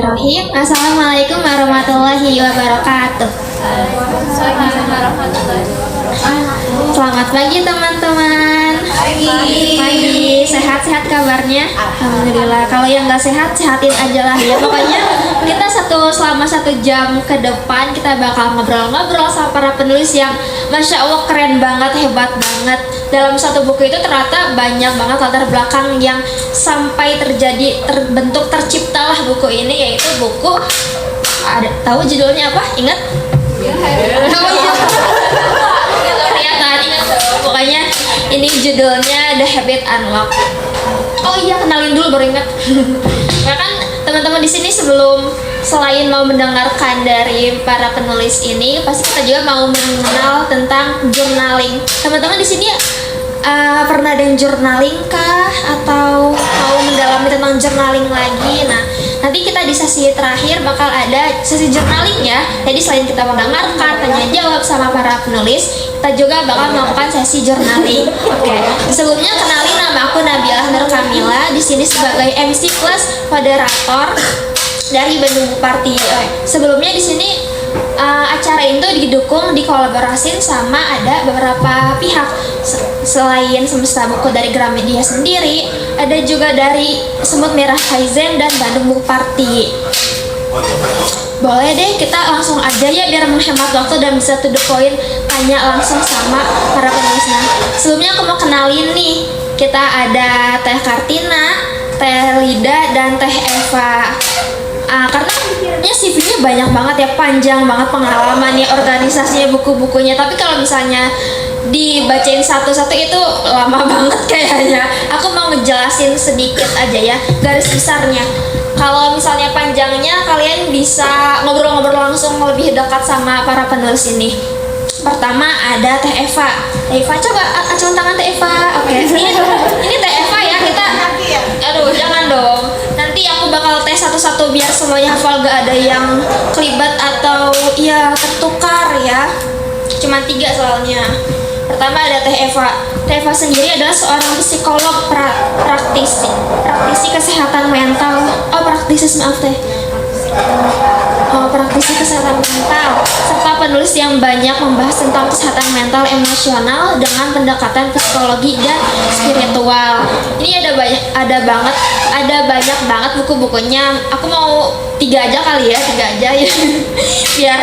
Bismillahirrahmanirrahim. Assalamualaikum warahmatullahi wabarakatuh. Selamat pagi teman-teman. Pagi. Sehat-sehat kabarnya? Alhamdulillah. Kalau yang nggak sehat, sehatin aja lah ya. Pokoknya kita selama 1 jam ke depan kita bakal ngobrol-ngobrol sama para penulis yang Masya Allah keren banget, hebat banget. Dalam satu buku itu ternyata banyak banget latar belakang yang sampai terbentuk, terciptalah buku ini, yaitu buku tahu judulnya apa? Ingat? Oh iya. Ingat. Pokoknya ini judulnya The Habit Unlock. Oh iya, kenalin dulu baru ingat. Nah kan teman-teman di sini selain mau mendengarkan dari para penulis ini, pasti kita juga mau mengenal tentang journaling. Teman-teman di sini pernah ada yang journaling kah? Atau mau mendalami tentang journaling lagi? Nah, nanti kita di sesi terakhir bakal ada sesi journaling ya. Jadi selain kita mendengarkan, tanya jawab sama para penulis, kita juga bakal melakukan sesi journaling. Oke. Sebelumnya kenalin, nama aku Nabilah Nur Kamila. Di sini sebagai MC plus moderator dari Bandung Party. Sebelumnya di sini acara itu dikolaborasiin sama ada beberapa pihak. Selain Semesta Buku dari Gramedia sendiri, ada juga dari Semut Merah Kaizen dan Bandung Buku Party. Boleh deh, kita langsung aja ya biar menghemat waktu dan bisa to the point, tanya langsung sama para penulisnya. Sebelumnya aku mau kenalin nih, kita ada Teh Kartina, Teh Lida, dan Teh Eva. Karena CV-nya banyak banget ya, panjang banget pengalamannya, organisasinya, buku-bukunya. Tapi kalau misalnya dibacain satu-satu itu lama banget kayaknya. Aku mau ngejelasin sedikit aja ya, garis besarnya. Kalau misalnya panjangnya, kalian bisa ngobrol-ngobrol langsung lebih dekat sama para penulis ini. Pertama ada Teh Eva. Teh Eva, coba acung tangan Teh Eva. Oke, ini Teh Eva ya, kita. Aduh, jangan dong. Nanti aku bakal tes satu-satu biar semuanya hafal, gak ada yang kelibat atau ya tertukar ya. Cuma 3 soalnya. Pertama ada Teh Eva. Teh Eva sendiri adalah seorang psikolog praktisi kesehatan mental. Praktisi kesehatan mental serta penulis yang banyak membahas tentang kesehatan mental emosional dengan pendekatan psikologi dan spiritual. Ini ada banyak banget buku-bukunya. Aku mau 3 aja kali ya, 3 aja ya. Biar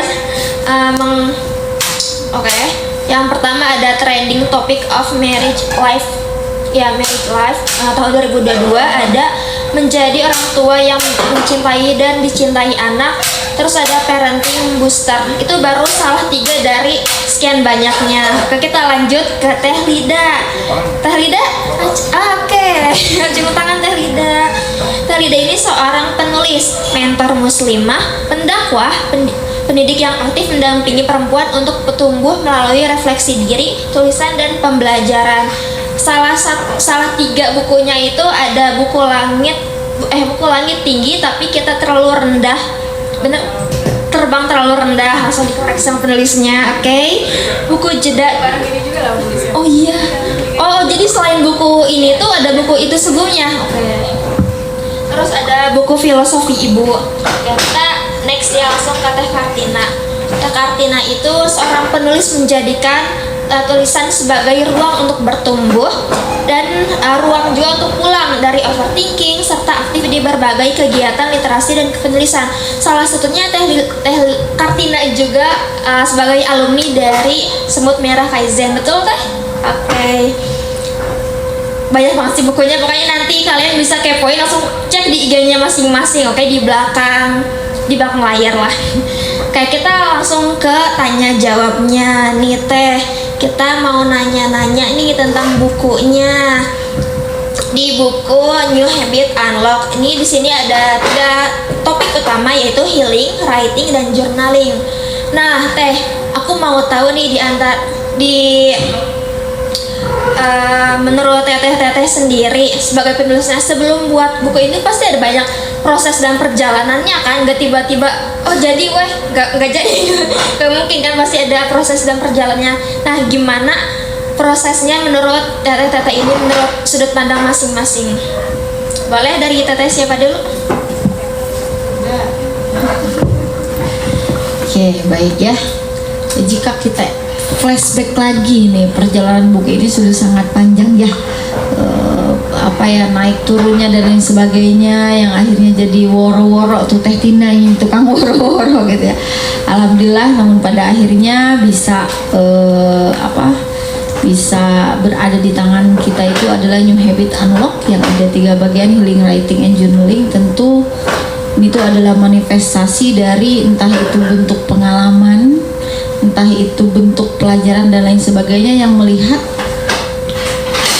Oke. Yang pertama ada Trending Topic of Marriage Life. Ya, Marriage Life tahun 2022. Ada Menjadi Orang Tua yang Mencintai dan Dicintai Anak. Terus ada Parenting Booster. Itu baru salah 3 dari sekian banyaknya. Oke, kita lanjut ke Teh Lida. Teh Lida? Oke. Cium tangan Teh Lida. Teh Lida ini seorang penulis, mentor muslimah, pendakwah, pendidik yang aktif mendampingi perempuan untuk bertumbuh melalui refleksi diri, tulisan, dan pembelajaran. Salah 3 bukunya itu ada buku langit tinggi tapi kita terlalu rendah. Bener, terbang terlalu rendah, langsung dikoreksi sama penulisnya. Oke. Buku jeda. Oh iya. Oh, jadi selain buku ini tuh ada buku itu sebelumnya. Oke. Terus ada buku Filosofi Ibu. Ya, kita next ya langsung ke Teh Kartina. Teh Kartina itu seorang penulis menjadikan tulisan sebagai ruang untuk bertumbuh dan ruang juga untuk pulang dari overthinking serta aktif di berbagai kegiatan literasi dan kepenulisan. Salah satunya Teh Kartina juga sebagai alumni dari Semut Merah Kaizen. Betul Teh? Oke. Banyak banget sih bukunya, pokoknya nanti kalian bisa kepoin, langsung cek di IG-nya masing-masing. Oke, di belakang layar lah. Kayak kita langsung ke tanya jawabnya nih Teh. Kita mau nanya-nanya nih tentang bukunya. Di buku New Habit Unlock ini, di sini ada 3 topik utama, yaitu healing, writing, dan journaling. Nah Teh, aku mau tahu nih menurut Teteh sendiri sebagai penulisnya, sebelum buat buku ini pasti ada banyak proses dan perjalanannya kan, gak tiba-tiba oh jadi gak jadi. Gak mungkin kan, pasti ada proses dan perjalanannya. Nah, gimana prosesnya menurut Teteh ini, menurut sudut pandang masing-masing? Boleh dari Teteh siapa dulu? Oke, baik ya. Jika kita flashback lagi nih, perjalanan buku ini sudah sangat panjang ya. Naik turunnya dan lain sebagainya, yang akhirnya jadi woro-woro tuh Teh Tina yang tukang woro-woro gitu ya. Alhamdulillah, namun pada akhirnya bisa bisa berada di tangan kita itu adalah New Habit Unlock yang ada 3 bagian, healing, writing, and journaling. Tentu itu adalah manifestasi dari entah itu bentuk pengalaman, entah itu bentuk pelajaran dan lain sebagainya yang melihat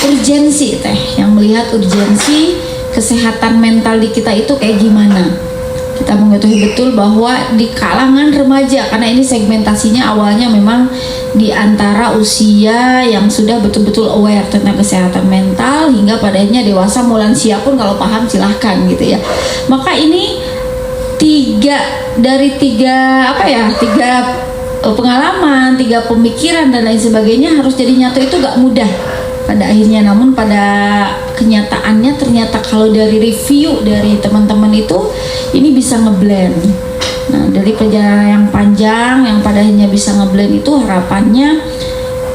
urgensi kesehatan mental di kita itu kayak gimana. Kita mengetahui betul bahwa di kalangan remaja, karena ini segmentasinya awalnya memang di antara usia yang sudah betul-betul aware tentang kesehatan mental hingga padanya dewasa, mau lansia pun kalau paham silahkan gitu ya. Maka ini tiga pengalaman, 3 pemikiran dan lain sebagainya harus jadi nyata itu gak mudah pada akhirnya. Namun pada kenyataannya ternyata kalau dari review dari teman-teman itu ini bisa ngeblend. Nah, dari perjalanan yang panjang yang pada akhirnya bisa ngeblend itu harapannya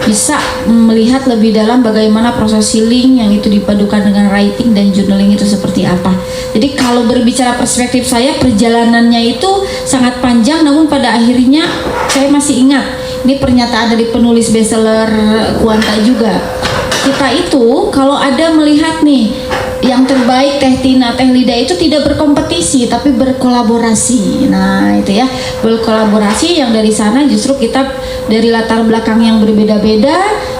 bisa melihat lebih dalam bagaimana proses healing yang itu dipadukan dengan writing dan journaling itu seperti apa. Jadi kalau berbicara perspektif saya, perjalanannya itu sangat panjang, namun pada akhirnya saya masih ingat ini pernyataan dari penulis bestseller Kuanta juga. Kita itu kalau ada melihat nih yang terbaik Teh Tina, Teh Lida itu tidak berkompetisi tapi berkolaborasi. Nah itu ya, berkolaborasi yang dari sana justru kita dari latar belakang yang berbeda-beda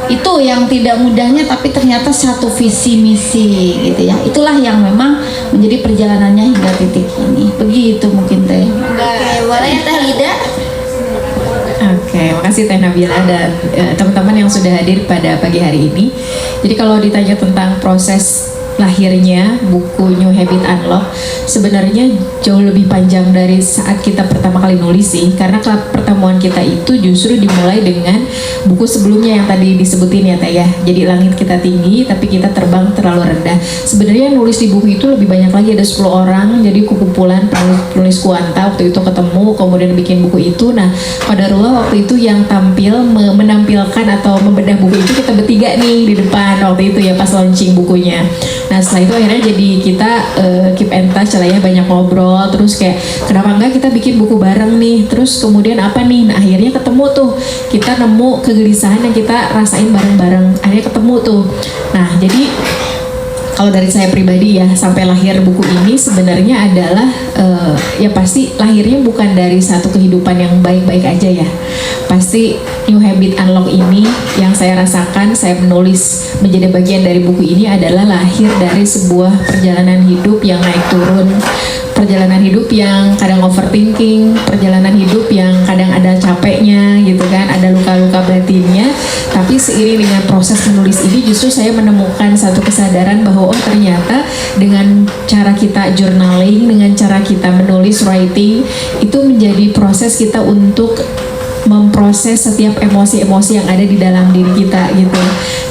itu yang tidak mudahnya tapi ternyata satu visi misi gitu ya. Itulah yang memang menjadi perjalanannya hingga titik ini. Begitu mungkin Teh. Oke, boleh Teh Lida? Oke, makasih Teh Nabila dan teman-teman yang sudah hadir pada pagi hari ini. Jadi kalau ditanya tentang proses lahirnya buku New Habit Unlock, sebenarnya jauh lebih panjang dari saat kita pertama kali nulis sih, karena pertemuan kita itu justru dimulai dengan buku sebelumnya yang tadi disebutin ya Teh ya. Jadi langit kita tinggi tapi kita terbang terlalu rendah. Sebenarnya nulis di buku itu lebih banyak lagi, ada 10 orang, jadi kumpulan penulis Kuanta waktu itu ketemu kemudian bikin buku itu. Nah qadarullah waktu itu yang tampil menampilkan atau membedah buku itu kita bertiga nih di depan waktu itu ya pas launching bukunya. Nah setelah itu akhirnya jadi kita keep in touch lah ya, banyak ngobrol, terus kayak kenapa enggak kita bikin buku bareng nih, terus kemudian apa nih, nah akhirnya ketemu tuh, kita nemu kegelisahan yang kita rasain bareng-bareng, akhirnya ketemu tuh. Nah jadi kalau dari saya pribadi ya, sampai lahir buku ini sebenarnya adalah ya pasti lahirnya bukan dari satu kehidupan yang baik-baik aja ya. Pasti New Habit Unlock ini yang saya rasakan, saya menulis menjadi bagian dari buku ini adalah lahir dari sebuah perjalanan hidup yang naik turun, perjalanan hidup yang kadang overthinking, perjalanan hidup yang kadang ada capeknya gitu kan, ada luka-luka batinnya. Tapi seiring dengan proses menulis ini justru saya menemukan satu kesadaran bahwa oh ternyata dengan cara kita journaling, dengan cara kita menulis writing itu menjadi proses kita untuk memproses setiap emosi-emosi yang ada di dalam diri kita gitu.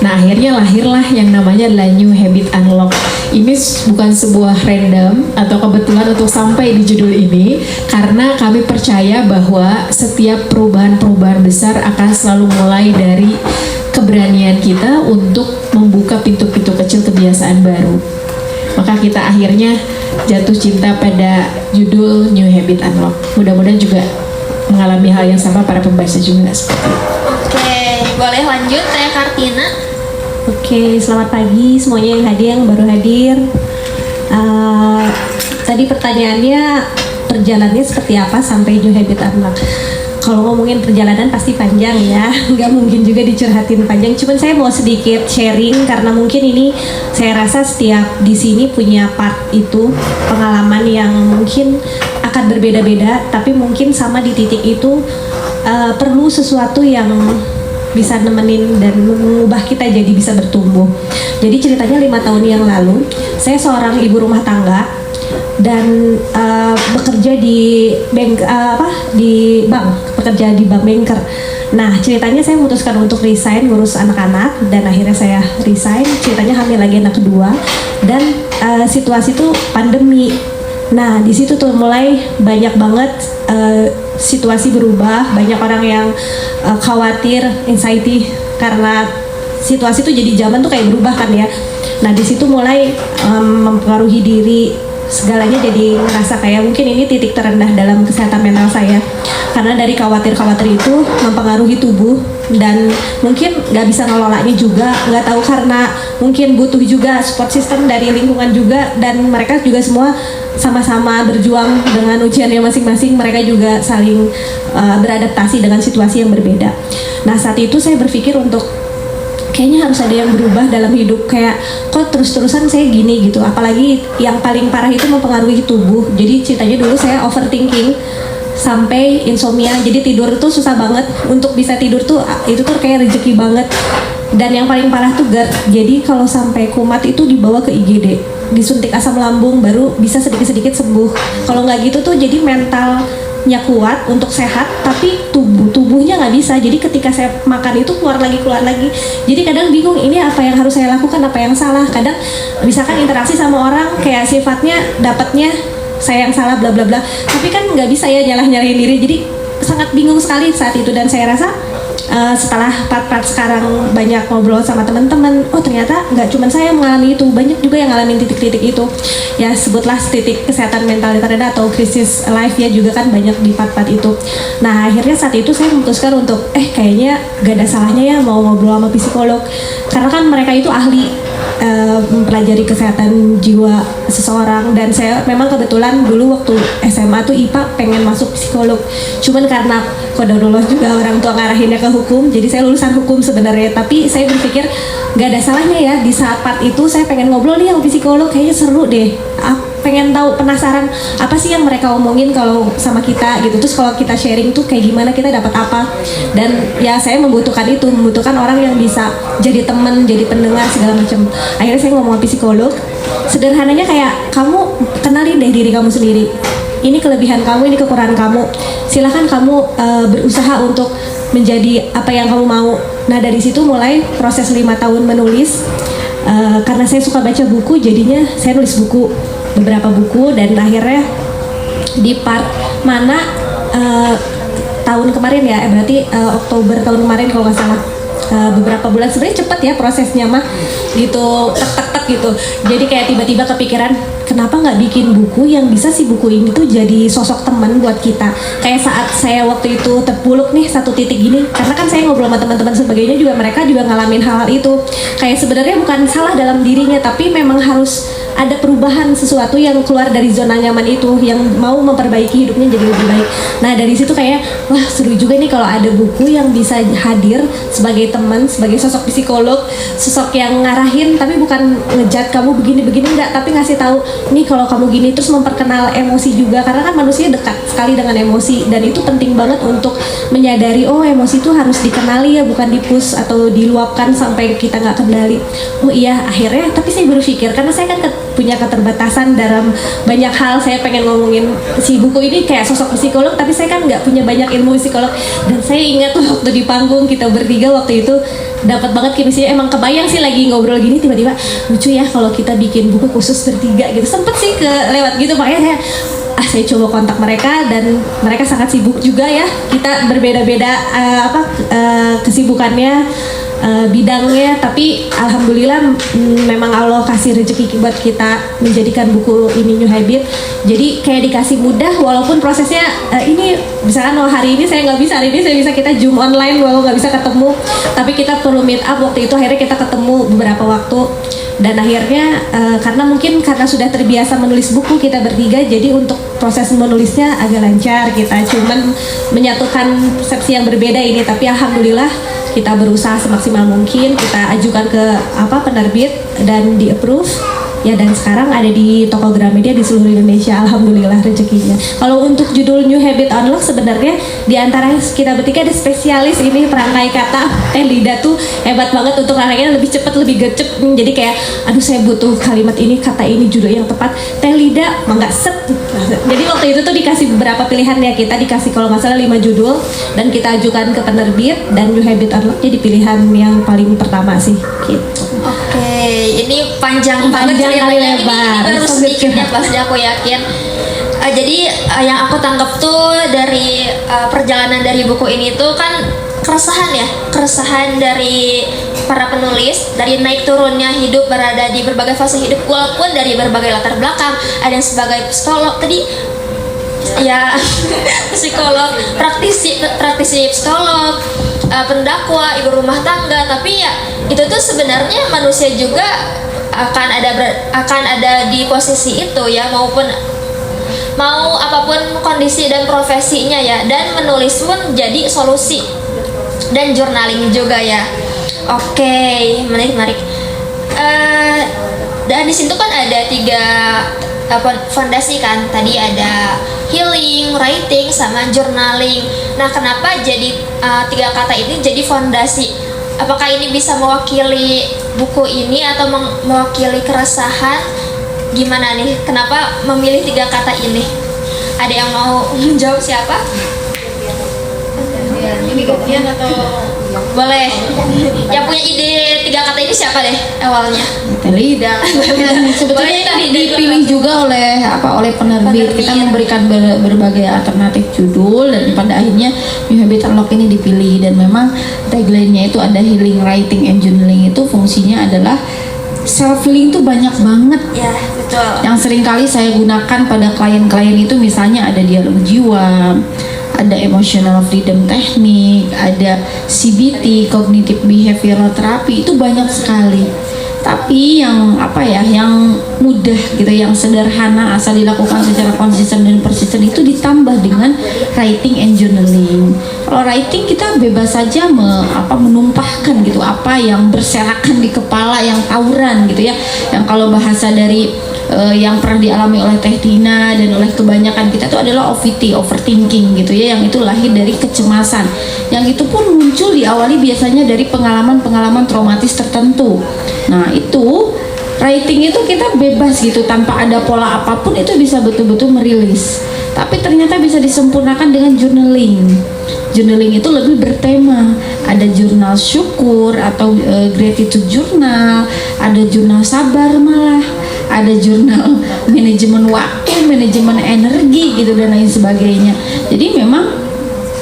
Nah akhirnya lahirlah yang namanya adalah New Habit Unlock. Ini bukan sebuah random atau kebetulan untuk sampai di judul ini, karena kami percaya bahwa setiap perubahan-perubahan besar akan selalu mulai dari keberanian kita untuk membuka pintu-pintu kecil kebiasaan baru. Maka kita akhirnya jatuh cinta pada judul New Habit Unlock. Mudah-mudahan juga mengalami hal yang sama para pembaca juga seperti itu. Oke, boleh lanjut Teh Kartina. Oke, selamat pagi semuanya yang hadir, yang baru hadir. Tadi pertanyaannya perjalanannya seperti apa sampai New Habit Unlock. Kalau ngomongin perjalanan pasti panjang ya, nggak mungkin juga dicurhatin panjang. Cuman saya mau sedikit sharing karena mungkin ini saya rasa setiap di sini punya part itu pengalaman yang mungkin akan berbeda-beda, tapi mungkin sama di titik itu perlu sesuatu yang bisa nemenin dan mengubah kita jadi bisa bertumbuh. Jadi ceritanya 5 tahun yang lalu, saya seorang ibu rumah tangga dan bekerja di bekerja di bank banker. Nah ceritanya saya memutuskan untuk resign ngurus anak-anak dan akhirnya saya resign. Ceritanya hamil lagi anak kedua dan situasi itu pandemi. Nah, di situ tuh mulai banyak banget situasi berubah, banyak orang yang khawatir, anxiety karena situasi tuh jadi zaman tuh kayak berubah kan ya. Nah, di situ mulai mempengaruhi diri, segalanya jadi ngerasa kayak mungkin ini titik terendah dalam kesehatan mental saya, karena dari khawatir itu mempengaruhi tubuh dan mungkin nggak bisa ngelolanya juga, nggak tahu karena mungkin butuh juga support system dari lingkungan juga, dan mereka juga semua sama-sama berjuang dengan ujiannya masing-masing, mereka juga saling beradaptasi dengan situasi yang berbeda. Nah, saat itu saya berpikir untuk kayaknya harus ada yang berubah dalam hidup, kayak kok terus-terusan saya gini gitu, apalagi yang paling parah itu mempengaruhi tubuh. Jadi ceritanya dulu saya overthinking sampai insomnia, jadi tidur tuh susah banget, untuk bisa tidur tuh itu tuh kayak rezeki banget. Dan yang paling parah tuh GERD, jadi kalau sampai kumat itu dibawa ke IGD, disuntik asam lambung baru bisa sedikit-sedikit sembuh. Kalau nggak gitu tuh jadi mentalnya kuat untuk sehat, tapi tubuhnya nggak bisa. Jadi ketika saya makan itu keluar lagi. Jadi kadang bingung ini apa yang harus saya lakukan, apa yang salah. Kadang misalkan interaksi sama orang kayak sifatnya dapatnya saya yang salah bla bla bla, tapi kan nggak bisa ya nyalahin diri. Jadi sangat bingung sekali saat itu, dan saya rasa setelah part-part sekarang banyak ngobrol sama teman-teman, oh ternyata nggak cuma saya yang mengalami itu, banyak juga yang ngalamin titik-titik itu. Ya sebutlah titik kesehatan mental terendah atau krisis life ya, juga kan banyak di part-part itu. Nah akhirnya saat itu saya memutuskan untuk kayaknya gak ada salahnya ya mau ngobrol sama psikolog, karena kan mereka itu ahli mempelajari kesehatan jiwa seseorang. Dan saya memang kebetulan dulu waktu SMA tuh IPA pengen masuk psikolog, cuman karena qadarullah juga orang tua ngarahinnya ke hukum, jadi saya lulusan hukum sebenarnya. Tapi saya berpikir gak ada salahnya ya, di saat part itu saya pengen ngobrol nih sama psikolog, kayaknya seru deh, pengen tahu, penasaran apa sih yang mereka omongin kalau sama kita gitu. Terus kalau kita sharing tuh kayak gimana, kita dapat apa. Dan ya saya membutuhkan orang yang bisa jadi teman, jadi pendengar segala macam. Akhirnya saya ngomong sama psikolog, sederhananya kayak kamu kenalin deh diri kamu sendiri, ini kelebihan kamu, ini kekurangan kamu, silahkan kamu berusaha untuk menjadi apa yang kamu mau. Nah dari situ mulai proses 5 tahun menulis. Karena saya suka baca buku, jadinya saya nulis beberapa buku, dan akhirnya di part mana tahun kemarin ya, berarti Oktober tahun kemarin kalau nggak salah, beberapa bulan, sebenarnya cepet ya prosesnya mah gitu, tek gitu. Jadi kayak tiba-tiba kepikiran, kenapa nggak bikin buku yang bisa si buku ini tuh jadi sosok teman buat kita. Kayak saat saya waktu itu terpuruk nih satu titik gini, karena kan saya ngobrol sama teman-teman sebagainya juga, mereka juga ngalamin hal-hal itu. Kayak sebenarnya bukan salah dalam dirinya, tapi memang harus ada perubahan, sesuatu yang keluar dari zona nyaman itu, yang mau memperbaiki hidupnya jadi lebih baik. Nah dari situ kayak wah seru juga nih kalau ada buku yang bisa hadir sebagai teman, sebagai sosok psikolog, sosok yang ngarahin, tapi bukan ngejat kamu begini-begini, enggak, tapi ngasih tahu nih kalau kamu gini, terus memperkenal emosi juga, karena kan manusia dekat sekali dengan emosi, dan itu penting banget untuk menyadari oh emosi itu harus dikenali ya, bukan dipus atau diluapkan sampai kita nggak kendali. Oh iya, akhirnya tapi saya berpikir, karena saya kan punya keterbatasan dalam banyak hal, saya pengen ngomongin si buku ini kayak sosok psikolog, tapi saya kan nggak punya banyak ilmu psikolog. Dan saya ingat waktu di panggung kita bertiga waktu itu dapat banget chemistry, emang kebayang sih lagi ngobrol gini, tiba-tiba lucu ya kalau kita bikin buku khusus bertiga gitu. Sempet sih lewat gitu, makanya saya coba kontak mereka, dan mereka sangat sibuk juga ya, kita berbeda-beda kesibukannya, bidangnya, tapi alhamdulillah memang Allah kasih rezeki buat kita menjadikan buku ini New Habit. Jadi kayak dikasih mudah, walaupun prosesnya ini misalkan hari ini saya nggak bisa, hari ini saya bisa, kita Zoom online walau nggak bisa ketemu, tapi kita perlu meet up. Waktu itu akhirnya kita ketemu beberapa waktu, dan akhirnya karena sudah terbiasa menulis buku kita bertiga, jadi untuk proses menulisnya agak lancar. Kita cuman menyatukan persepsi yang berbeda ini, tapi alhamdulillah kita berusaha semaksimal mungkin, kita ajukan ke penerbit dan di approve ya, dan sekarang ada di toko Gramedia di seluruh Indonesia, alhamdulillah rezekinya. Kalau untuk judul New Habit Unlock, sebenarnya di antara kita bertiga ada spesialis ini perangkai kata. Lida tuh hebat banget untuk rangkainya, lebih cepat, lebih gercep. Jadi kayak aduh saya butuh kalimat ini, kata ini, judul yang tepat. Lida nggak set. Jadi waktu itu tuh dikasih beberapa pilihan ya, kita dikasih kalau nggak salah 5 judul, dan kita ajukan ke penerbit, dan New Habit Unlock jadi pilihan yang paling pertama sih gitu. Oke, ini panjang banget ceritanya. Ini baru sedikitnya pasti, aku yakin Jadi yang aku tangkap tuh dari perjalanan dari buku ini tuh kan keresahan dari para penulis, dari naik turunnya hidup, berada di berbagai fase hidup walaupun dari berbagai latar belakang. Ada yang sebagai psikolog tadi ya, psikolog, praktisi psikolog, pendakwa, ibu rumah tangga, tapi ya itu tuh sebenarnya manusia juga akan ada di posisi itu ya, mau apapun kondisi dan profesinya ya, dan menulis pun jadi solusi dan journaling juga ya. Oke, menarik. Dan di situ kan ada 3 fondasi kan, tadi ada healing, writing, sama journaling. Nah, kenapa jadi 3 kata ini jadi fondasi? Apakah ini bisa mewakili buku ini atau mewakili keresahan? Gimana nih? Kenapa memilih 3 kata ini? Ada yang mau menjawab siapa? Ini gantian atau boleh? Yang punya ide 3 kata ini siapa deh awalnya? Lidah. Sebetulnya ini dipilih juga oleh penerbit. Kita memberikan berbagai alternatif judul dan pada akhirnya New Habit Unlock ini dipilih, dan memang tagline-nya itu ada healing, writing, and journaling. Itu fungsinya adalah self healing tuh banyak banget ya, betul. Yang seringkali saya gunakan pada klien-klien itu misalnya ada dialog jiwa, ada emotional freedom technique, ada CBT, cognitive behavioral therapy, itu banyak sekali. Tapi yang yang mudah gitu, yang sederhana asal dilakukan secara konsisten dan persisten itu ditambah dengan writing and journaling. Kalau writing kita bebas saja menumpahkan gitu apa yang berserakan di kepala, yang tawuran gitu ya. Yang kalau bahasa dari yang pernah dialami oleh Teh Tina dan oleh kebanyakan kita itu adalah OVT, overthinking gitu ya, yang itu lahir dari kecemasan. Yang itu pun muncul diawali biasanya dari pengalaman-pengalaman traumatis tertentu. Nah, itu writing itu kita bebas gitu, tanpa ada pola apapun itu bisa betul-betul merilis. Tapi ternyata bisa disempurnakan dengan journaling. Journaling itu lebih bertema. Ada jurnal syukur atau gratitude journal, ada jurnal sabar malah, ada jurnal manajemen waktu, manajemen energi gitu dan lain sebagainya. Jadi memang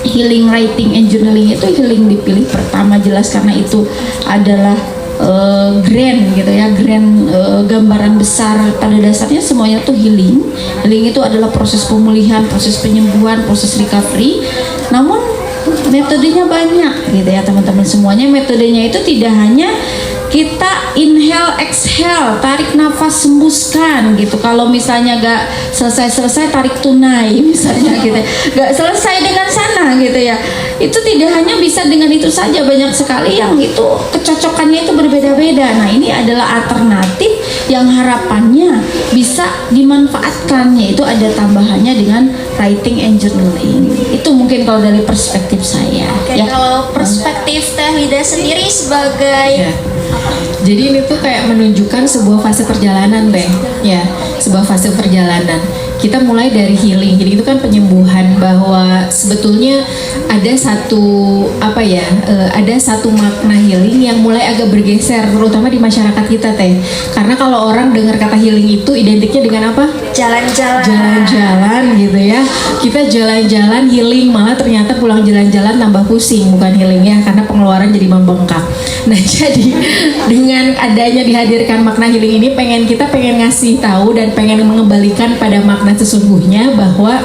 healing, writing, and journaling itu healing dipilih pertama jelas karena itu adalah grand gitu ya, grand gambaran besar. Pada dasarnya semuanya tuh healing. Healing itu adalah proses pemulihan, proses penyembuhan, proses recovery. Namun metodenya banyak gitu ya teman-teman. Semuanya metodenya itu tidak hanya kita inhale, exhale, tarik nafas, hembuskan gitu. Kalau misalnya gak selesai tarik tunai misalnya gitu, gak selesai dengan sana gitu ya. Itu tidak hanya bisa dengan itu saja, banyak sekali yang itu kecocokannya itu berbeda-beda. Nah, ini adalah alternatif yang harapannya bisa dimanfaatkan, yaitu ada tambahannya dengan writing and journaling. Itu mungkin kalau dari perspektif saya. Oke, ya. Kalau perspektif Teh Lida sendiri sebagai Jadi ini tuh kayak menunjukkan sebuah fase perjalanan, Teh. Ya, sebuah fase perjalanan. Kita mulai dari healing. Jadi itu kan penyembuhan, bahwa sebetulnya ada satu makna healing yang mulai agak bergeser, terutama di masyarakat kita, Teh. Karena kalau orang dengar kata healing itu identiknya dengan apa? Jalan-jalan gitu ya. Kita jalan-jalan healing, malah ternyata pulang jalan-jalan tambah pusing, bukan healing ya, karena pengeluaran jadi membengkak. Nah, jadi dengan adanya dihadirkan makna healing ini, kita pengen ngasih tahu dan pengen mengembalikan pada makna sesungguhnya, bahwa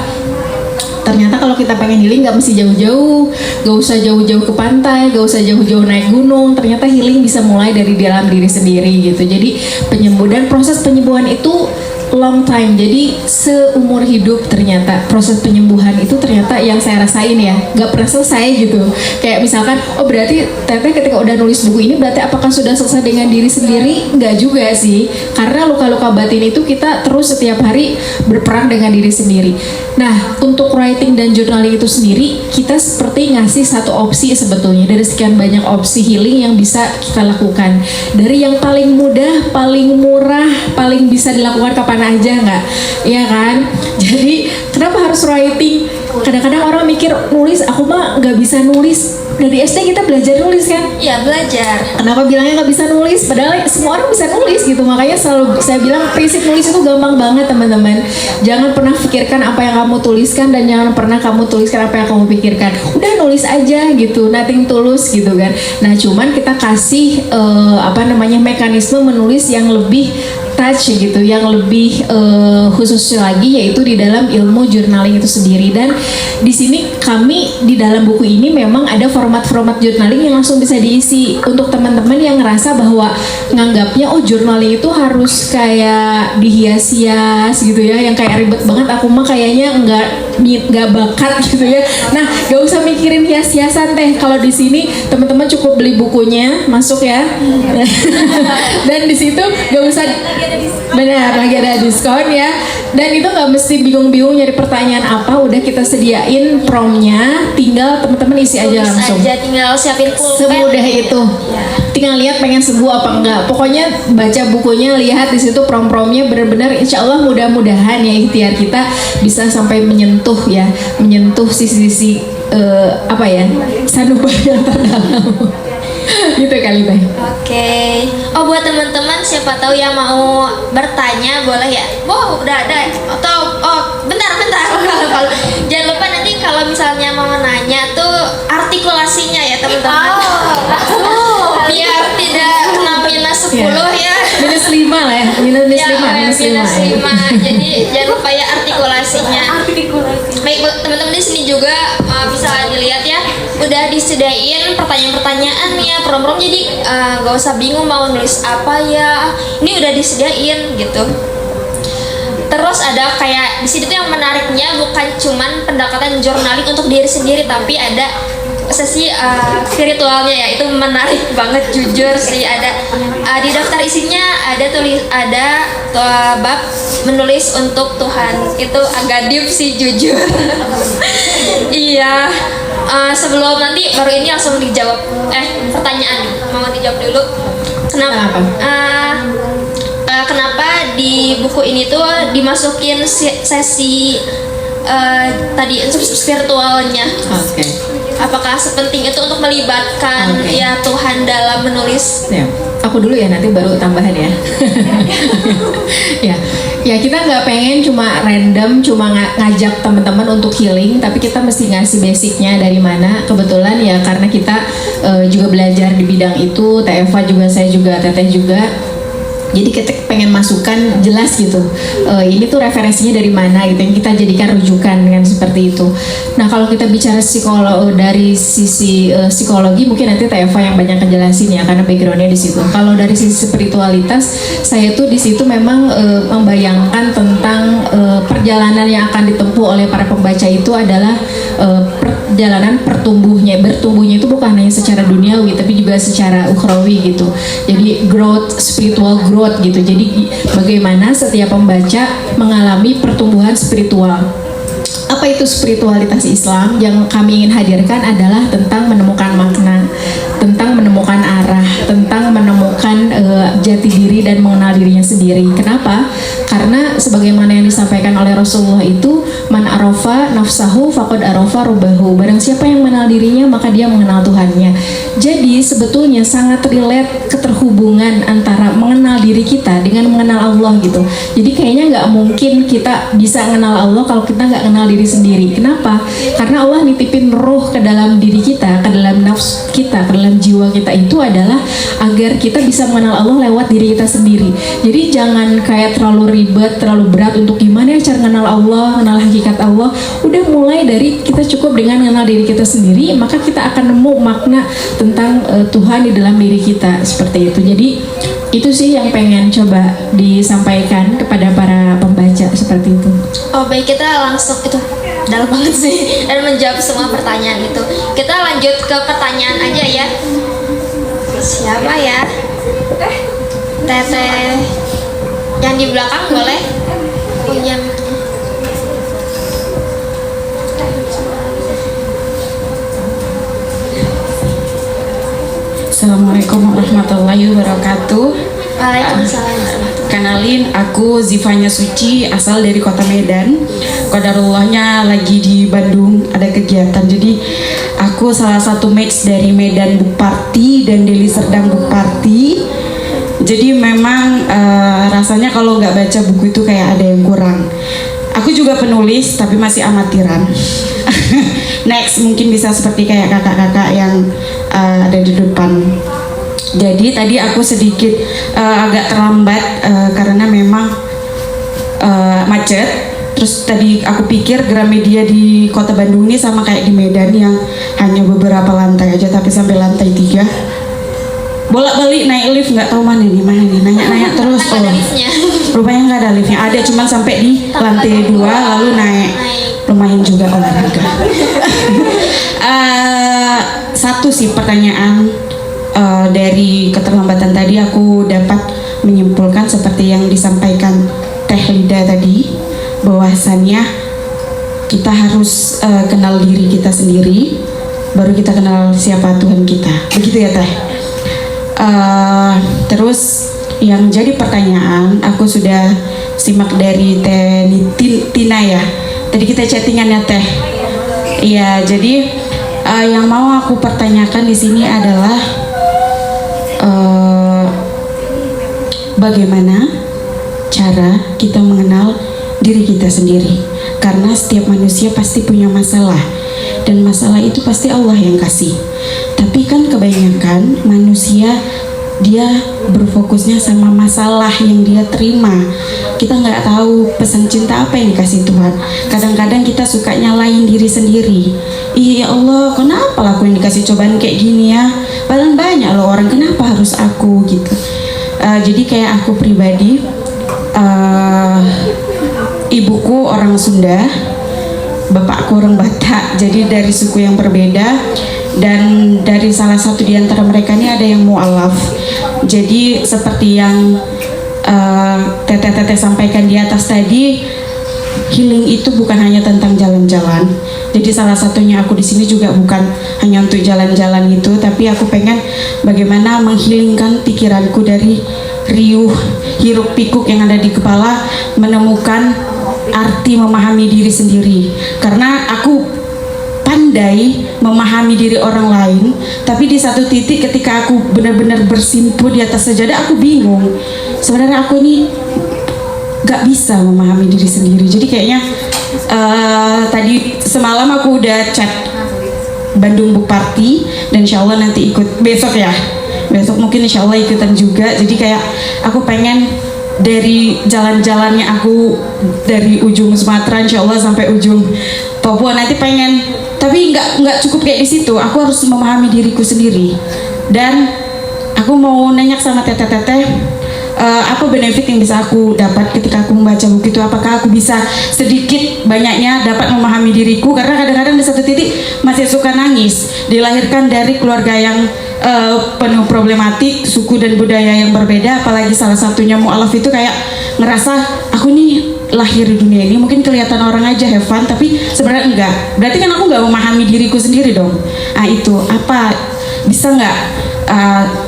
ternyata kalau kita pengen healing gak mesti jauh-jauh, gak usah jauh-jauh ke pantai, gak usah jauh-jauh naik gunung. Ternyata healing bisa mulai dari dalam diri sendiri gitu. Jadi penyembuhan, proses penyembuhan itu long time, jadi seumur hidup. Ternyata proses penyembuhan itu ternyata yang saya rasain ya, gak pernah selesai gitu. Kayak misalkan, oh berarti Teteh ketika udah nulis buku ini berarti apakah sudah selesai dengan diri sendiri? Enggak juga sih, karena luka-luka batin itu kita terus setiap hari berperang dengan diri sendiri. Nah, untuk writing dan journaling itu sendiri, kita seperti ngasih satu opsi sebetulnya dari sekian banyak opsi healing yang bisa kita lakukan. Dari yang paling mudah, paling murah, paling bisa dilakukan kapan aja, nggak? Iya kan? Jadi kenapa harus writing? Kadang-kadang orang mikir nulis, aku mah nggak bisa nulis. Dari SD kita belajar nulis kan? Ya belajar. Kenapa bilangnya nggak bisa nulis? Padahal semua orang bisa nulis gitu. Makanya selalu saya bilang prinsip nulis itu gampang banget teman-teman. Jangan pernah pikirkan apa yang kamu tuliskan dan jangan pernah kamu tuliskan apa yang kamu pikirkan. Udah nulis aja gitu, nothing tulus gitu kan. Nah cuman kita kasih mekanisme menulis yang lebih touch gitu, yang lebih khusus lagi yaitu di dalam ilmu journaling itu sendiri. Dan di sini kami di dalam buku ini memang ada format-format journaling yang langsung bisa diisi untuk teman-teman yang ngerasa bahwa nganggapnya journaling itu harus kayak dihias-hias gitu ya, yang kayak ribet banget, aku mah kayaknya nggak bakat gitu ya. Nah, gak usah mikirin hias-hiasan teh. Kalau di sini teman-teman cukup beli bukunya, masuk ya. Dan di situ gak usah benar lagi ada diskon ya. Dan itu nggak mesti bingung-bingung nyari pertanyaan apa, udah kita sediain promnya, tinggal teman-teman isi aja Tulis langsung. aja, tinggal siapin pulpen. Semudah itu. Tinggal lihat pengen sembuh apa enggak. Pokoknya baca bukunya, lihat di situ prom-promnya, benar-benar insya Allah mudah-mudahan ya ikhtiar kita bisa sampai menyentuh sisi-sisi sanubari yang terdalam. Gitu kali Teh. Oke. Oh buat teman-teman siapa tahu yang mau bertanya boleh ya. Wow udah ada. Atau bentar. Jangan lupa nanti kalau misalnya mau nanya tuh artikulasinya ya teman-teman. Biar tidak kena minus 10 ya. Minus 5 lah ya. Minus 5. Jadi jangan lupa ya artikulasinya. Baik teman-teman di sini juga bisa dilihat ya. Udah disediain pertanyaan-pertanyaannya, prom-prom, jadi gak usah bingung mau nulis apa ya. Ini udah disediain gitu. Terus ada kayak di sini tuh yang menariknya bukan cuman pendekatan journaling untuk diri sendiri, tapi ada sesi spiritualnya ya. Itu menarik banget jujur sih. Ada di daftar isinya ada bab menulis untuk Tuhan. Itu agak deep sih jujur. Iya. Sebelum nanti baru ini langsung dijawab pertanyaan mau dijawab dulu. Kenapa di buku ini tuh dimasukin sesi tadi spiritualnya? Oke. Apakah sepenting itu untuk melibatkan ya Tuhan dalam menulis? Ya, aku dulu ya, nanti baru tambahan ya. Ya kita nggak pengen cuma random, cuma ngajak teman-teman untuk healing, tapi kita mesti ngasih basicnya dari mana. Kebetulan ya karena kita juga belajar di bidang itu, Teh Eva juga, saya juga, Teteh juga. Jadi kita pengen masukkan jelas gitu, ini tuh referensinya dari mana gitu, yang kita jadikan rujukan dengan seperti itu. Nah kalau kita bicara dari sisi psikologi, mungkin nanti Teh Eva yang banyak ngejelasin ya, karena backgroundnya di situ. Kalau dari sisi spiritualitas, saya tuh di situ memang membayangkan tentang perjalanan yang akan ditempuh oleh para pembaca itu adalah perjalanan bertumbuhnya itu bukan hanya secara duniawi, tapi juga secara ukhrawi gitu. Jadi spiritual growth gitu. Jadi bagaimana setiap pembaca mengalami pertumbuhan spiritual. Apa itu spiritualitas Islam? Yang kami ingin hadirkan adalah tentang menemukan makna, tentang menemukan arah, tentang menemukan jati diri dan mengenal dirinya sendiri. Kenapa? Karena sebagaimana yang disampaikan oleh Rasulullah itu, man arafa nafsahu faqad arafa rubahu. Barang siapa yang mengenal dirinya, maka dia mengenal Tuhannya. Jadi sebetulnya sangat relate keterhubungan antara mengenal diri kita dengan mengenal Allah gitu. Jadi kayaknya nggak mungkin kita bisa mengenal Allah kalau kita nggak kenal diri sendiri. Kenapa? Karena Allah nitipin roh ke dalam diri kita, ke dalam nafsu kita, ke dalam jiwa kita, itu adalah agar kita bisa mengenal Allah lewat diri kita sendiri. Jadi jangan kayak terlalu ribet, terlalu berat untuk gimana cara mengenal Allah, mengenal hakikat Allah. Udah mulai dari kita cukup dengan mengenal diri kita sendiri, maka kita akan nemu makna tentang Tuhan di dalam diri kita, seperti itu. Jadi itu sih yang pengen coba disampaikan kepada para pembaca, seperti itu. Oh baik, kita langsung itu dalam banget sih dan menjawab semua pertanyaan itu. Kita lanjut ke pertanyaan aja ya. Siapa ya? Teteh yang di belakang boleh punya. Assalamualaikum warahmatullahi wabarakatuh. Waalaikumsalam warahmatullahi. Kenalin, aku Zifanya Suci, asal dari Kota Medan. qadarullahnya lagi di Bandung ada kegiatan. Jadi aku salah satu match dari Medan Book Party dan Deli Serdang Book Party. Jadi memang rasanya kalau nggak baca buku itu kayak ada yang kurang. Aku juga penulis tapi masih amatiran. Next mungkin bisa seperti kayak kakak-kakak yang ada di depan. Jadi tadi aku sedikit agak terlambat karena memang macet. Terus tadi aku pikir Gramedia di kota Bandung ini sama kayak di Medan yang hanya beberapa lantai aja, tapi sampai lantai 3 bolak-balik naik lift, nggak tahu mana nih nanya terus. Kan ada liftnya. Rupanya nggak ada liftnya, ada cuman sampai di lantai 2 lalu naik. Lumayan juga olahraga. Satu sih pertanyaan dari keterlambatan tadi aku dapat menyimpulkan seperti yang disampaikan Teh Lida tadi, bahwasannya kita harus kenal diri kita sendiri, baru kita kenal siapa Tuhan kita. Begitu ya Teh? Terus yang jadi pertanyaan, aku sudah simak dari Teh Tina ya. Tadi kita chattingan ya Teh. Iya, jadi yang mau aku pertanyakan di sini adalah bagaimana cara kita mengenal diri kita sendiri. Karena setiap manusia pasti punya masalah, dan masalah itu pasti Allah yang kasih. Tapi kan kebanyakan manusia dia berfokusnya sama masalah yang dia terima. Kita nggak tahu pesan cinta apa yang dikasih Tuhan. Kadang-kadang kita suka nyalain diri sendiri. Iya ya Allah, kenapa lah aku yang dikasih cobaan kayak gini ya? Padahal banyak loh orang, kenapa harus aku gitu. Jadi kayak aku pribadi, ibuku orang Sunda, bapakku orang Batak, jadi dari suku yang berbeda. Dan dari salah satu di antara mereka ini ada yang mu'alaf. Jadi seperti yang teteh-teteh sampaikan di atas tadi, healing itu bukan hanya tentang jalan-jalan. Jadi salah satunya aku di sini juga bukan hanya untuk jalan-jalan itu, tapi aku pengen bagaimana menghilingkan pikiranku dari riuh hiruk pikuk yang ada di kepala, menemukan arti memahami diri sendiri. Karena aku pandai memahami diri orang lain, tapi di satu titik ketika aku benar-benar bersimpuh di atas sajadah, aku bingung. Sebenarnya aku ini gak bisa memahami diri sendiri. Jadi kayaknya tadi semalam aku udah chat Bandung Book Party, dan insya Allah nanti ikut besok ya. Besok mungkin insya Allah ikutan juga. Jadi kayak aku pengen dari jalan-jalannya aku dari ujung Sumatera insya Allah sampai ujung Papua nanti pengen, tapi nggak cukup kayak di situ. Aku harus memahami diriku sendiri. Dan aku mau nanya sama teteh-teteh, apa benefit yang bisa aku dapat ketika aku membaca buku itu? Apakah aku bisa sedikit banyaknya dapat memahami diriku? Karena kadang-kadang di satu titik masih suka nangis. Dilahirkan dari keluarga yang penuh problematik, suku dan budaya yang berbeda, apalagi salah satunya mu'alaf, itu kayak ngerasa aku nih lahir di dunia ini mungkin kelihatan orang aja have fun, tapi sebenarnya enggak. Berarti kan aku nggak memahami diriku sendiri dong. Nah itu apa bisa nggak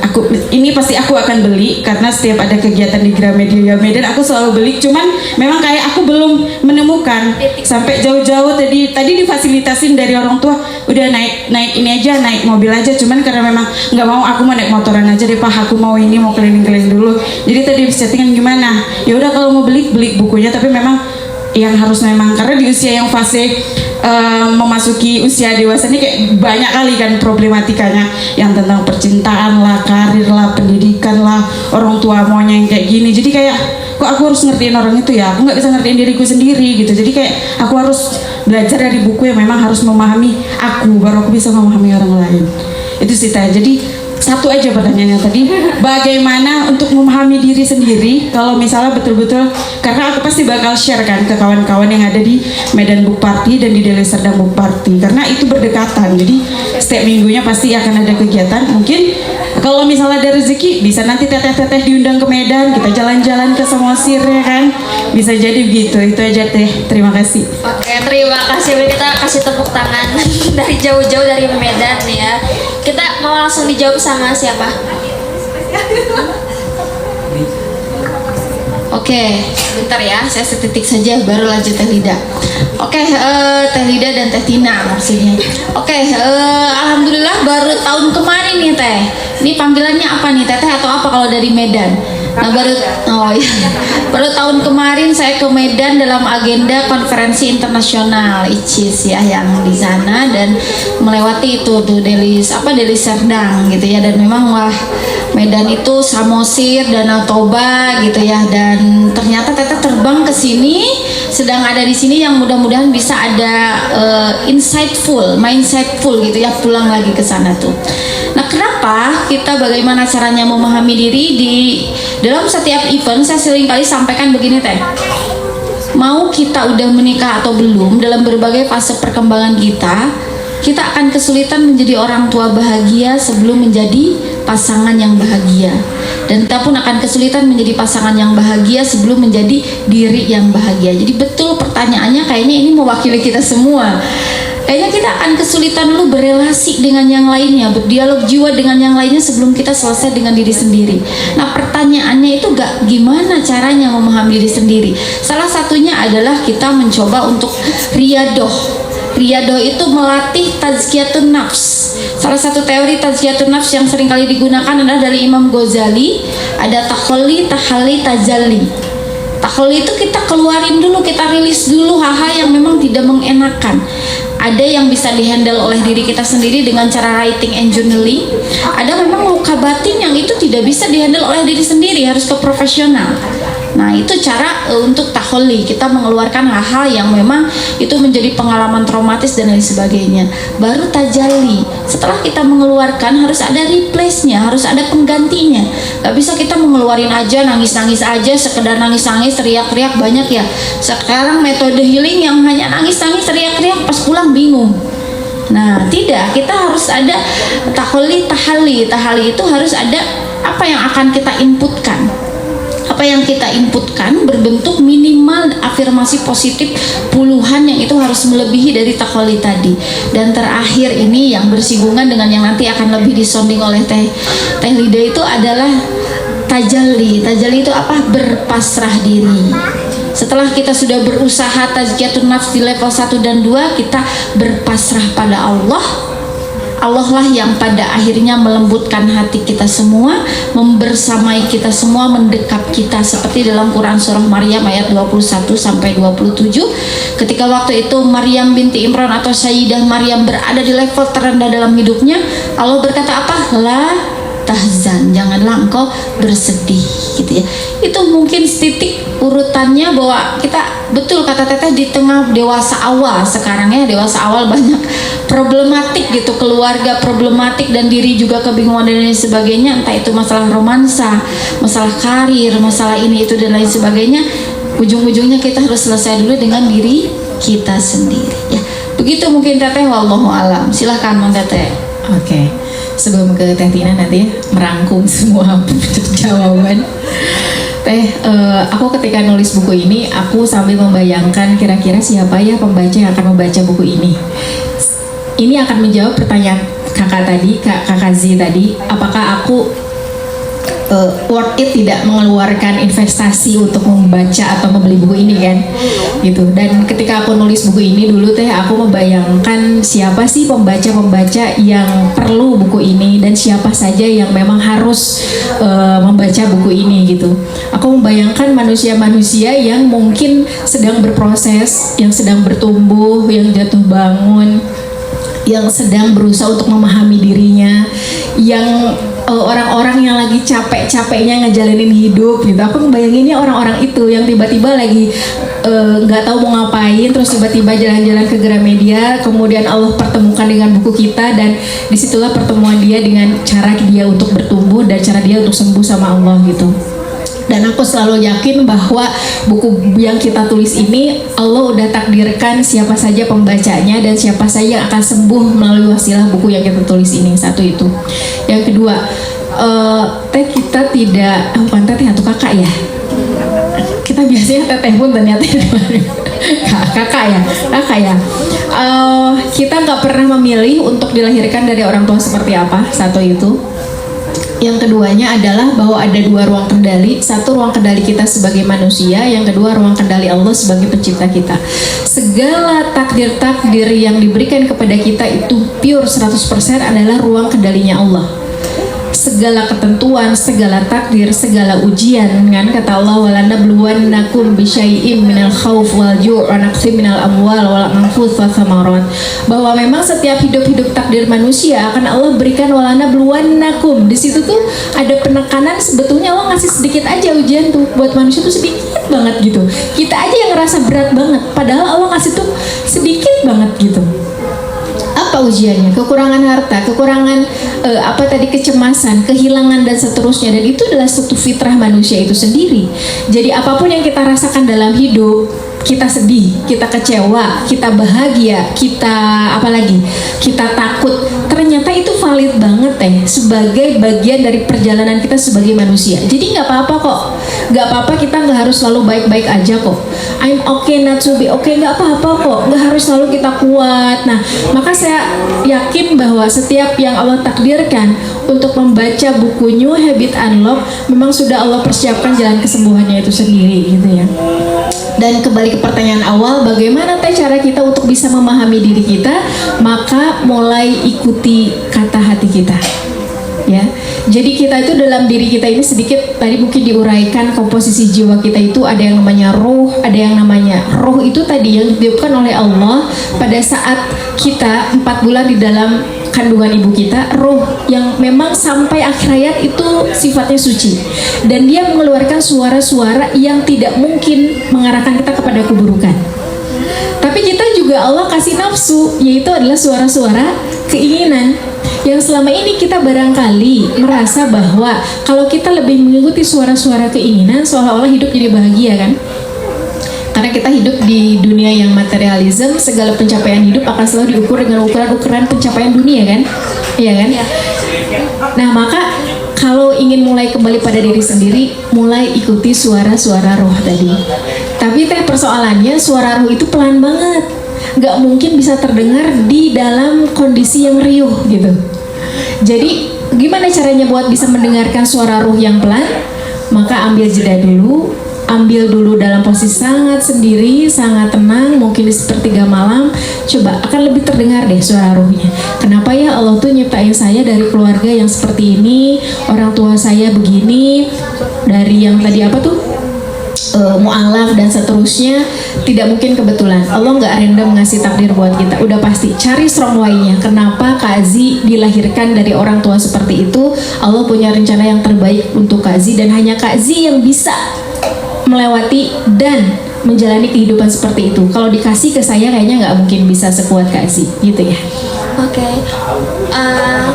aku ini pasti aku akan beli, karena setiap ada kegiatan di Gramedia Medan aku selalu beli. Cuman memang kayak aku belum menemukan sampai jauh-jauh tadi difasilitasin dari orang tua, udah naik ini aja, naik mobil aja. Cuman karena memang nggak mau, aku mau naik motoran aja deh Pak, aku mau ini, mau keliling-keliling dulu. Jadi tadi chattingan gimana? Ya udah kalau mau beli bukunya, tapi memang yang harus memang karena di usia yang fase memasuki usia dewasa ini kayak banyak kali kan problematikanya, yang tentang percintaan lah, karir lah, pendidikan lah, orang tua maunya yang kayak gini. Jadi kayak kok aku harus ngertiin orang itu ya, aku nggak bisa ngertiin diriku sendiri gitu. Jadi kayak aku harus belajar dari buku yang memang harus memahami aku, baru aku bisa memahami orang lain. Itu sih Teh. Jadi satu aja pertanyaannya tadi, bagaimana untuk memahami diri sendiri kalau misalnya betul-betul, karena aku pasti bakal share kan ke kawan-kawan yang ada di Medan Book Party dan di Deli Serdang Book Party, karena itu berdekatan. Jadi setiap minggunya pasti akan ada kegiatan. Mungkin kalau misalnya ada rezeki bisa nanti teteh-teteh diundang ke Medan, kita jalan-jalan ke Samosir ya kan, bisa jadi begitu. Itu aja Teh, terima kasih. Oke, terima kasih. Kita kasih tepuk tangan dari jauh-jauh dari Medan ya. Kita mau langsung dijawab sama siapa? Oke, Oke, bentar ya, saya setitik saja baru lanjut Teh Lida. Oke, Teh Lida dan Teh Tina maksudnya. Oke, alhamdulillah baru tahun kemarin nih Teh. Ini panggilannya apa nih Teteh atau apa kalau dari Medan? Nah baru tahun kemarin saya ke Medan dalam agenda konferensi internasional ICIS ya yang di sana, dan melewati itu tuh Deli Serdang gitu ya, dan memang wah Medan itu Samosir, Danau Toba gitu ya, dan ternyata Teteh terbang ke sini sedang ada di sini yang mudah-mudahan bisa ada mindsightful gitu ya, pulang lagi ke sana tuh. Nah, kenapa kita bagaimana caranya memahami diri di dalam setiap event? Saya sering kali sampaikan begini Teh. Mau kita udah menikah atau belum, dalam berbagai fase perkembangan kita akan kesulitan menjadi orang tua bahagia sebelum menjadi pasangan yang bahagia. Dan kita pun akan kesulitan menjadi pasangan yang bahagia sebelum menjadi diri yang bahagia. Jadi betul pertanyaannya kayaknya ini mewakili kita semua. Kayaknya kita akan kesulitan dulu berelasi dengan yang lainnya, berdialog jiwa dengan yang lainnya sebelum kita selesai dengan diri sendiri. Nah, pertanyaannya itu gimana caranya memahami diri sendiri. Salah satunya adalah kita mencoba untuk riyadoh. Riyadoh itu melatih tazkiyatun nafs. Salah satu teori tazkiyatun nafs yang sering kali digunakan adalah dari Imam Ghazali. Ada takhalli, tahalli, tajalli. Takhalli itu kita keluarin dulu, kita rilis dulu hal-hal yang memang tidak mengenakan. Ada yang bisa dihandle oleh diri kita sendiri dengan cara writing and journaling. Ada memang luka batin yang itu tidak bisa dihandle oleh diri sendiri, harus ke profesional. Nah, itu cara untuk takholi, kita mengeluarkan hal-hal yang memang itu menjadi pengalaman traumatis dan lain sebagainya. Baru tajalli, setelah kita mengeluarkan harus ada replace-nya, harus ada penggantinya. Gak bisa kita mengeluarin aja, nangis-nangis aja, sekedar nangis-nangis, teriak-teriak banyak ya. Sekarang metode healing yang hanya nangis-nangis, teriak-teriak, pas pulang bingung. Nah, tidak, kita harus ada takholi, tahalli. Tahalli itu harus ada apa yang akan kita inputkan. Apa yang kita inputkan berbentuk minimal afirmasi positif puluhan yang itu harus melebihi dari takholi tadi. Dan terakhir ini yang bersinggungan dengan yang nanti akan lebih disonding oleh Teh Lida itu adalah tajalli. Tajalli itu apa? Berpasrah diri. Setelah kita sudah berusaha tazkiyatun nafs di level 1 dan 2, kita berpasrah pada Allah. Allah lah yang pada akhirnya melembutkan hati kita semua, membersamai kita semua, mendekap kita, seperti dalam Quran surah Maryam ayat 21 sampai 27. Ketika waktu itu Maryam binti Imran atau Sayyidah Maryam berada di level terendah dalam hidupnya, Allah berkata apa? La tahzan, janganlah engkau bersedih gitu ya. Itu mungkin titik urutannya bahwa kita betul kata Teteh di tengah dewasa awal sekarang ya, dewasa awal banyak problematik gitu, keluarga problematik dan diri juga kebingungan dan lain sebagainya, entah itu masalah romansa, masalah karir, masalah ini itu dan lain sebagainya. Ujung-ujungnya kita harus selesai dulu dengan diri kita sendiri ya. Begitu mungkin Teteh, wallahu alam. Silahkan Mang Teteh. Oke. Sebelum ke Teh Tina nanti ya, merangkum semua jawaban. Teh, aku ketika nulis buku ini, aku sambil membayangkan kira-kira siapa ya pembaca yang akan membaca buku ini. Ini akan menjawab pertanyaan kakak tadi, kakak Z tadi, apakah aku worth it tidak mengeluarkan investasi untuk membaca atau membeli buku ini kan, gitu. Dan ketika aku nulis buku ini dulu Teh, aku membayangkan siapa sih pembaca-pembaca yang perlu buku ini dan siapa saja yang memang harus membaca buku ini gitu. Aku membayangkan manusia-manusia yang mungkin sedang berproses, yang sedang bertumbuh, yang jatuh bangun, yang sedang berusaha untuk memahami dirinya, yang orang-orang yang lagi capek-capeknya ngejalanin hidup gitu. Aku ngebayanginnya orang-orang itu yang tiba-tiba lagi nggak tahu mau ngapain, terus tiba-tiba jalan-jalan ke Gramedia, kemudian Allah pertemukan dengan buku kita, dan disitulah pertemuan dia dengan cara dia untuk bertumbuh dan cara dia untuk sembuh sama Allah gitu. Dan aku selalu yakin bahwa buku yang kita tulis ini Allah udah takdirkan siapa saja pembacanya dan siapa saja yang akan sembuh melalui wasilah buku yang kita tulis ini. Satu itu. Yang kedua, Teh, kita tidak, bukan Teh atau kakak ya? Kita biasanya Teteh pun ternyata kakak ya. Kita nggak pernah memilih untuk dilahirkan dari orang tua seperti apa. Satu itu. Yang keduanya adalah bahwa ada dua ruang kendali. Satu, ruang kendali kita sebagai manusia. Yang kedua, ruang kendali Allah sebagai pencipta kita. Segala takdir-takdir yang diberikan kepada kita itu pure 100% adalah ruang kendalinya Allah. Segala ketentuan, segala takdir, segala ujian, kan kata Allah, walanabluwannakum bisyai'im minal khauf wal ju' wa naqsim minal amwal wal anfus wa thamarat. Bahwa memang setiap hidup takdir manusia akan Allah berikan walanabluwannakum. Di situ tuh ada penekanan, sebetulnya Allah ngasih sedikit aja ujian tuh buat manusia tuh sedikit banget gitu. Kita aja yang ngerasa berat banget, padahal Allah ngasih tuh sedikit banget gitu. Apa ujiannya? Kekurangan harta, kekurangan kecemasan, kehilangan dan seterusnya. Dan itu adalah suatu fitrah manusia itu sendiri. Jadi apapun yang kita rasakan dalam hidup, kita sedih, kita kecewa, kita bahagia, kita takut, ternyata itu valid banget sebagai bagian dari perjalanan kita sebagai manusia. Jadi nggak apa-apa kok, nggak apa-apa, kita nggak harus selalu baik-baik aja kok. I'm okay not to be okay, nggak apa-apa kok, nggak harus selalu kita kuat. Nah, maka saya yakin bahwa setiap yang Allah takdirkan untuk membaca buku New Habit Unlock, memang sudah Allah persiapkan jalan kesembuhannya itu sendiri gitu ya. Dan kembali ke pertanyaan awal, bagaimana cara kita untuk bisa memahami diri kita? Maka mulai ikuti kata hati kita. Ya, jadi kita itu dalam diri kita ini sedikit tadi mungkin diuraikan komposisi jiwa kita itu ada yang namanya roh, ada yang namanya roh itu tadi yang ditiupkan oleh Allah pada saat kita 4 bulan di dalam kandungan ibu kita, roh yang memang sampai akhir hayat itu sifatnya suci dan dia mengeluarkan suara-suara yang tidak mungkin mengarahkan kita kepada keburukan. Tapi kita juga Allah kasih nafsu, yaitu adalah suara-suara keinginan yang selama ini kita barangkali merasa bahwa kalau kita lebih mengikuti suara-suara keinginan seolah-olah hidup jadi bahagia kan. Karena kita hidup di dunia yang materialism, segala pencapaian hidup akan selalu diukur dengan ukuran-ukuran pencapaian dunia kan? Iya kan? Ya. Nah, maka kalau ingin mulai kembali pada diri sendiri, mulai ikuti suara-suara roh tadi. Tapi persoalannya suara roh itu pelan banget. Nggak mungkin bisa terdengar di dalam kondisi yang riuh gitu. Jadi gimana caranya buat bisa mendengarkan suara roh yang pelan? Maka ambil jeda dulu, ambil dulu dalam posisi sangat sendiri, sangat tenang, mungkin di sepertiga malam, coba akan lebih terdengar deh suara rohnya. Kenapa ya Allah tuh nyiptain saya dari keluarga yang seperti ini, orang tua saya begini, dari yang tadi mu'alaf dan seterusnya, tidak mungkin kebetulan. Allah nggak random ngasih takdir buat kita, udah pasti cari strong why-nya. Kenapa Kak Azi dilahirkan dari orang tua seperti itu? Allah punya rencana yang terbaik untuk Kak Azi dan hanya Kak Azi yang bisa melewati dan menjalani kehidupan seperti itu. Kalau dikasih ke saya kayaknya nggak mungkin bisa sekuat Kak Azi gitu ya. Oke.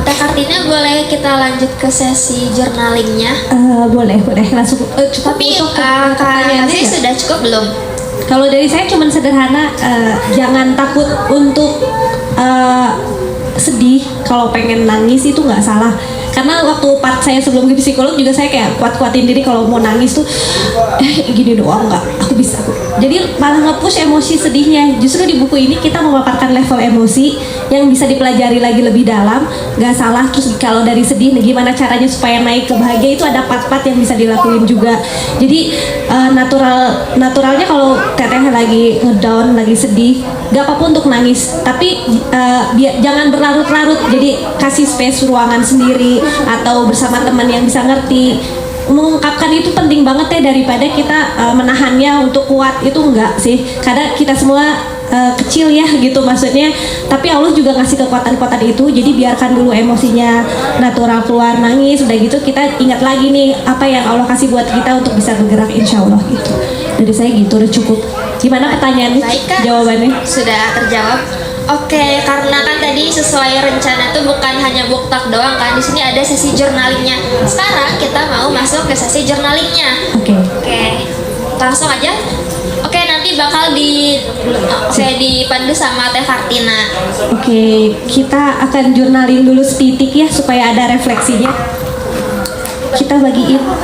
Teh Kartina, boleh kita lanjut ke sesi journalingnya? Boleh langsung. Cukup Tapi untuk Kak pertanyaannya Aziz nggak? sudah cukup belum? Kalau dari saya cuman sederhana, jangan takut untuk sedih. Kalau pengen nangis itu nggak salah. Karena waktu part saya sebelum ke psikolog juga saya kayak kuat-kuatin diri kalau mau nangis tuh gini doang nggak, aku bisa. Jadi malah nge-push emosi sedihnya. Justru di buku ini kita memaparkan level emosi yang bisa dipelajari lagi lebih dalam. Nggak salah. Terus kalau dari sedih, gimana caranya supaya naik ke bahagia, itu ada part-part yang bisa dilakuin juga. Jadi naturalnya kalau teteh lagi ngedown, lagi sedih, gak apa-apa untuk nangis. Tapi jangan berlarut-larut. Jadi kasih space ruangan sendiri atau bersama teman yang bisa ngerti. Mengungkapkan itu penting banget ya, daripada kita menahannya untuk kuat. Itu enggak sih, karena kita semua kecil ya gitu maksudnya. Tapi Allah juga ngasih kekuatan-kekuatan itu. Jadi biarkan dulu emosinya natural keluar, nangis. Udah gitu kita ingat lagi nih apa yang Allah kasih buat kita untuk bisa bergerak, insya Allah gitu. Dari saya gitu udah cukup. Gimana pertanyaannya? Baik, Kak. Jawabannya? Sudah terjawab. Oke, karena kan tadi sesuai rencana tuh bukan hanya book talk doang kan. Di sini ada sesi journalingnya. Sekarang kita mau masuk ke sesi journalingnya. Oke. Langsung aja. Oke, nanti bakal dipandu sama Teh Kartina. Oke, kita akan journaling dulu setitik ya supaya ada refleksinya. Kita bagiin dulu.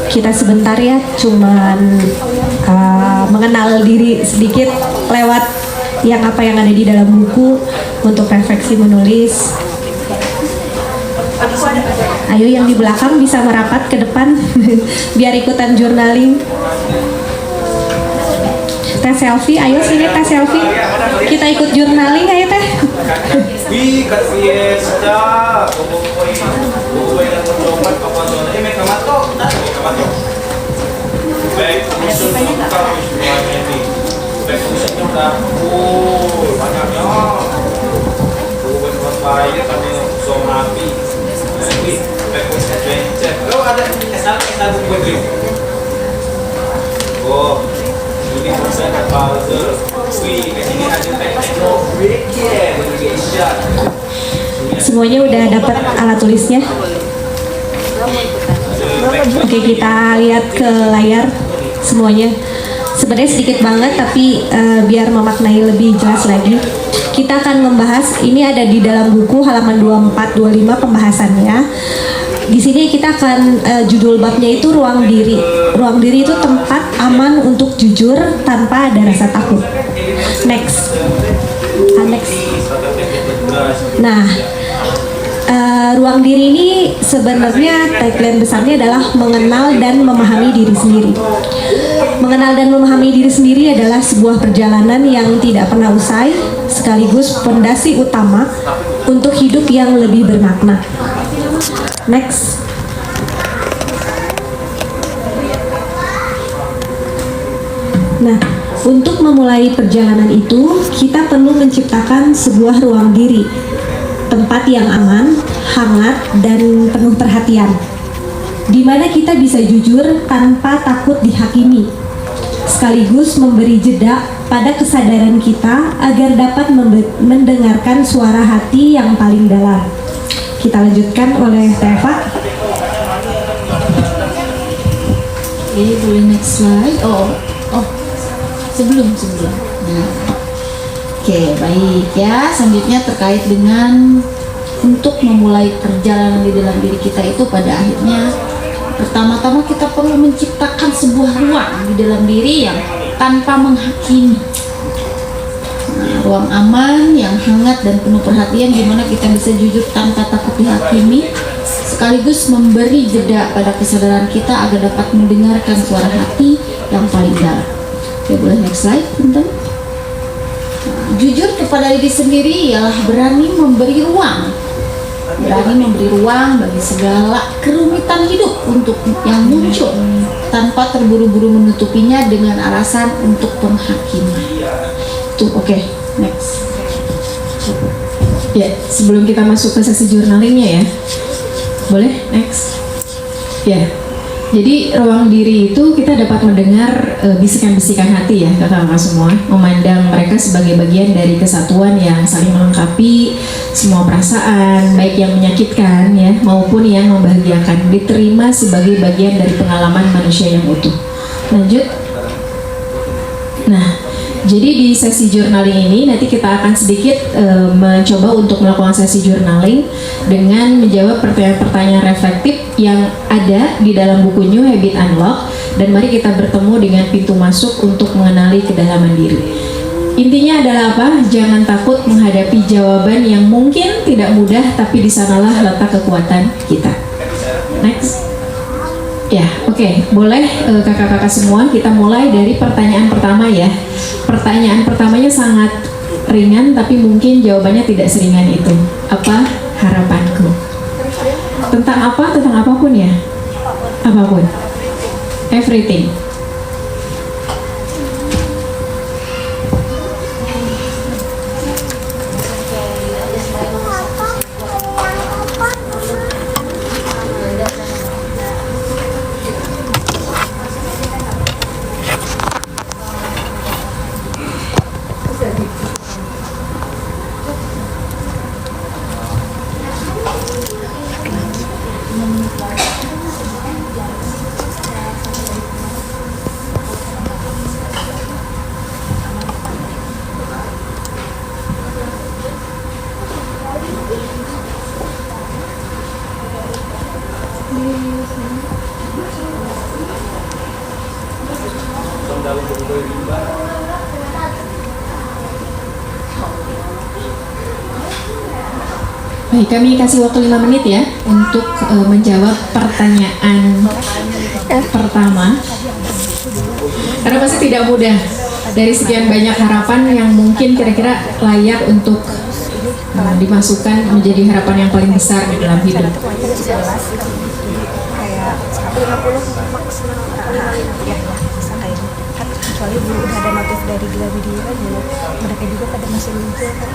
Kita sebentar ya, cuman mengenal diri sedikit lewat yang apa yang ada di dalam buku untuk refleksi menulis. Ayo yang di belakang bisa merapat ke depan biar ikutan journaling. Teh selfie, ayo sini teh selfie. Kita ikut journaling ayo teh. Oh, ini proses kapal tuh. Wih, ini ada Semuanya udah dapat alat tulisnya. Oke, kita lihat ke layar semuanya. Sebenarnya sedikit banget tapi biar memaknai lebih jelas lagi. Kita akan membahas, ini ada di dalam buku halaman 24-25 pembahasannya. Di sini kita akan judul babnya itu ruang diri. Ruang diri itu tempat aman untuk jujur tanpa ada rasa takut. Next. Next. Nah, ruang diri ini sebenarnya tagline besarnya adalah mengenal dan memahami diri sendiri. Mengenal dan memahami diri sendiri adalah sebuah perjalanan yang tidak pernah usai, sekaligus fondasi utama untuk hidup yang lebih bermakna. Next. Nah, untuk memulai perjalanan itu, kita perlu menciptakan sebuah ruang diri, tempat yang aman, hangat, dan penuh perhatian, di mana kita bisa jujur tanpa takut dihakimi, sekaligus memberi jeda pada kesadaran kita agar dapat mendengarkan suara hati yang paling dalam. Kita lanjutkan oleh Teva. Oke, boleh next slide. Sebelum. Nah. Oke, baik ya. Selanjutnya terkait dengan untuk memulai perjalanan di dalam diri kita itu pada akhirnya pertama-tama kita perlu menciptakan sebuah ruang di dalam diri yang tanpa menghakimi. Nah, ruang aman yang hangat dan penuh perhatian di mana kita bisa jujur tanpa takut dihakimi, sekaligus memberi jeda pada kesadaran kita agar dapat mendengarkan suara hati yang paling dalam. Oke, boleh next slide, teman-teman. Jujur kepada diri sendiri ialah berani memberi ruang bagi segala kerumitan hidup untuk yang muncul tanpa terburu-buru menutupinya dengan alasan untuk penghakiman. Tuh, oke, next. Ya, sebelum kita masuk ke sesi journalingnya ya, boleh next. Ya, jadi ruang diri itu kita dapat mendengar bisikan-bisikan hati ya kakak-kakak semua, memandang mereka sebagai bagian dari kesatuan yang saling melengkapi semua perasaan, baik yang menyakitkan ya maupun yang membahagiakan, diterima sebagai bagian dari pengalaman manusia yang utuh. Lanjut. Nah, jadi di sesi journaling ini nanti kita akan sedikit mencoba untuk melakukan sesi journaling dengan menjawab pertanyaan-pertanyaan reflektif yang ada di dalam buku New Habit Unlock, dan mari kita bertemu dengan pintu masuk untuk mengenali kedalaman diri. Intinya adalah apa? Jangan takut menghadapi jawaban yang mungkin tidak mudah, tapi di sanalah letak kekuatan kita. Next. Ya, oke. Boleh kakak-kakak semua kita mulai dari pertanyaan pertama ya. Pertanyaan pertamanya sangat ringan tapi mungkin jawabannya tidak seringan itu. Apa harapanku? Tentang apa? Tentang apapun ya? Apapun. Everything. Baik, kami kasih waktu 5 menit ya untuk menjawab pertanyaan pertama. Karena pasti tidak mudah dari sekian banyak harapan yang mungkin kira-kira layak untuk dimasukkan menjadi harapan yang paling besar di dalam hidup. Kecuali belum ada motif dari Gramedia kan, mereka juga pada masih muncul kan.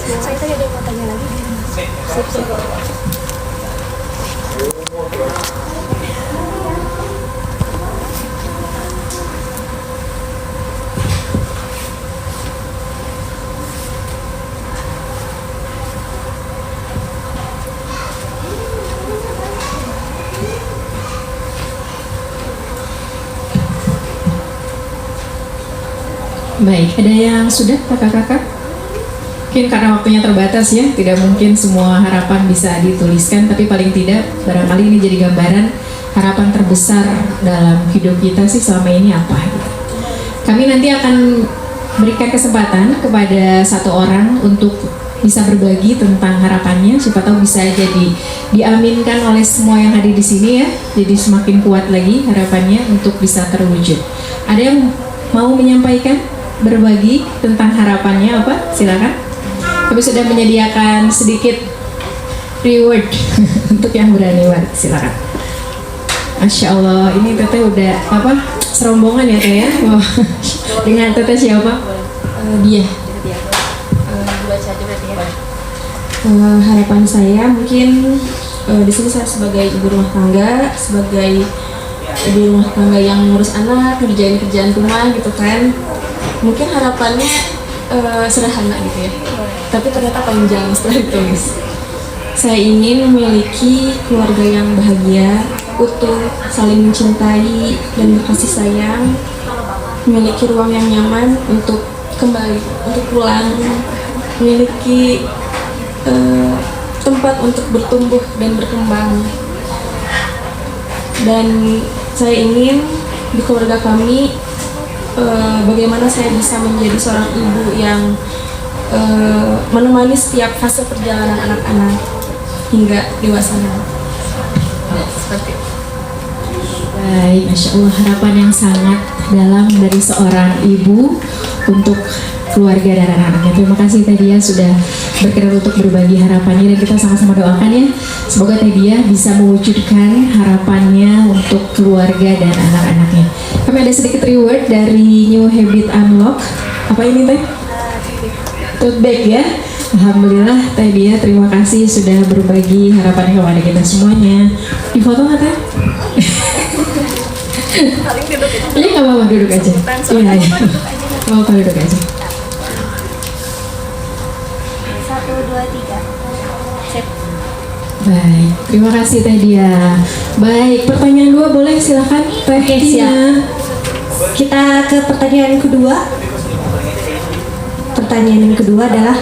Saya tadi ada yang mau tanya lagi. Sip. Baik, ada yang sudah kakak-kakak? Mungkin karena waktunya terbatas ya, tidak mungkin semua harapan bisa dituliskan, tapi paling tidak barangkali ini jadi gambaran harapan terbesar dalam hidup kita sih selama ini apa gitu. Kami nanti akan berikan kesempatan kepada satu orang untuk bisa berbagi tentang harapannya, siapa tahu bisa jadi diaminkan oleh semua yang hadir di sini ya, jadi semakin kuat lagi harapannya untuk bisa terwujud. Ada yang mau menyampaikan, berbagi tentang harapannya apa? Silakan. Kami sudah menyediakan sedikit reward untuk yang berani, silakan. Masya Allah, ini teteh udah apa? Serombongan ya teh ya? Wow. Dengan teteh siapa? Dia. Harapan saya mungkin di sini saya sebagai ibu rumah tangga, sebagai ibu rumah tangga yang ngurus anak, kerjain kerjaan rumah gitu kan. Mungkin harapannya sederhana gitu ya, tapi ternyata panjang setelah ditulis. Saya ingin memiliki keluarga yang bahagia, utuh, saling mencintai dan berkasih sayang, memiliki ruang yang nyaman untuk kembali, untuk pulang, memiliki tempat untuk bertumbuh dan berkembang. Dan saya ingin di keluarga kami bagaimana saya bisa menjadi seorang ibu yang menemani setiap fase perjalanan anak-anak hingga dewasa nanti. Baik, Masya Allah, harapan yang sangat dalam dari seorang ibu untuk keluarga dan anak-anaknya. Terima kasih Tedia sudah berkenan untuk berbagi harapannya, dan kita sama-sama doakan ya, semoga Tedia bisa mewujudkan harapannya untuk keluarga dan anak-anaknya. Kami ada sedikit reward dari New Habit Unlock. Apa ini Teh? Tote bag ya. Alhamdulillah Tedia, terima kasih sudah berbagi harapannya kepada kita semuanya. Di foto nggak Teh? Ini nggak apa-apa, duduk aja. Iya, iya. Nggak apa-apa, duduk aja. 1, 2, 3. Sip. Baik, terima kasih Teh Dia. Baik, pertanyaan 2 boleh silakan Teh Oke, Tina. siap. Kita ke pertanyaan kedua. Pertanyaan yang kedua adalah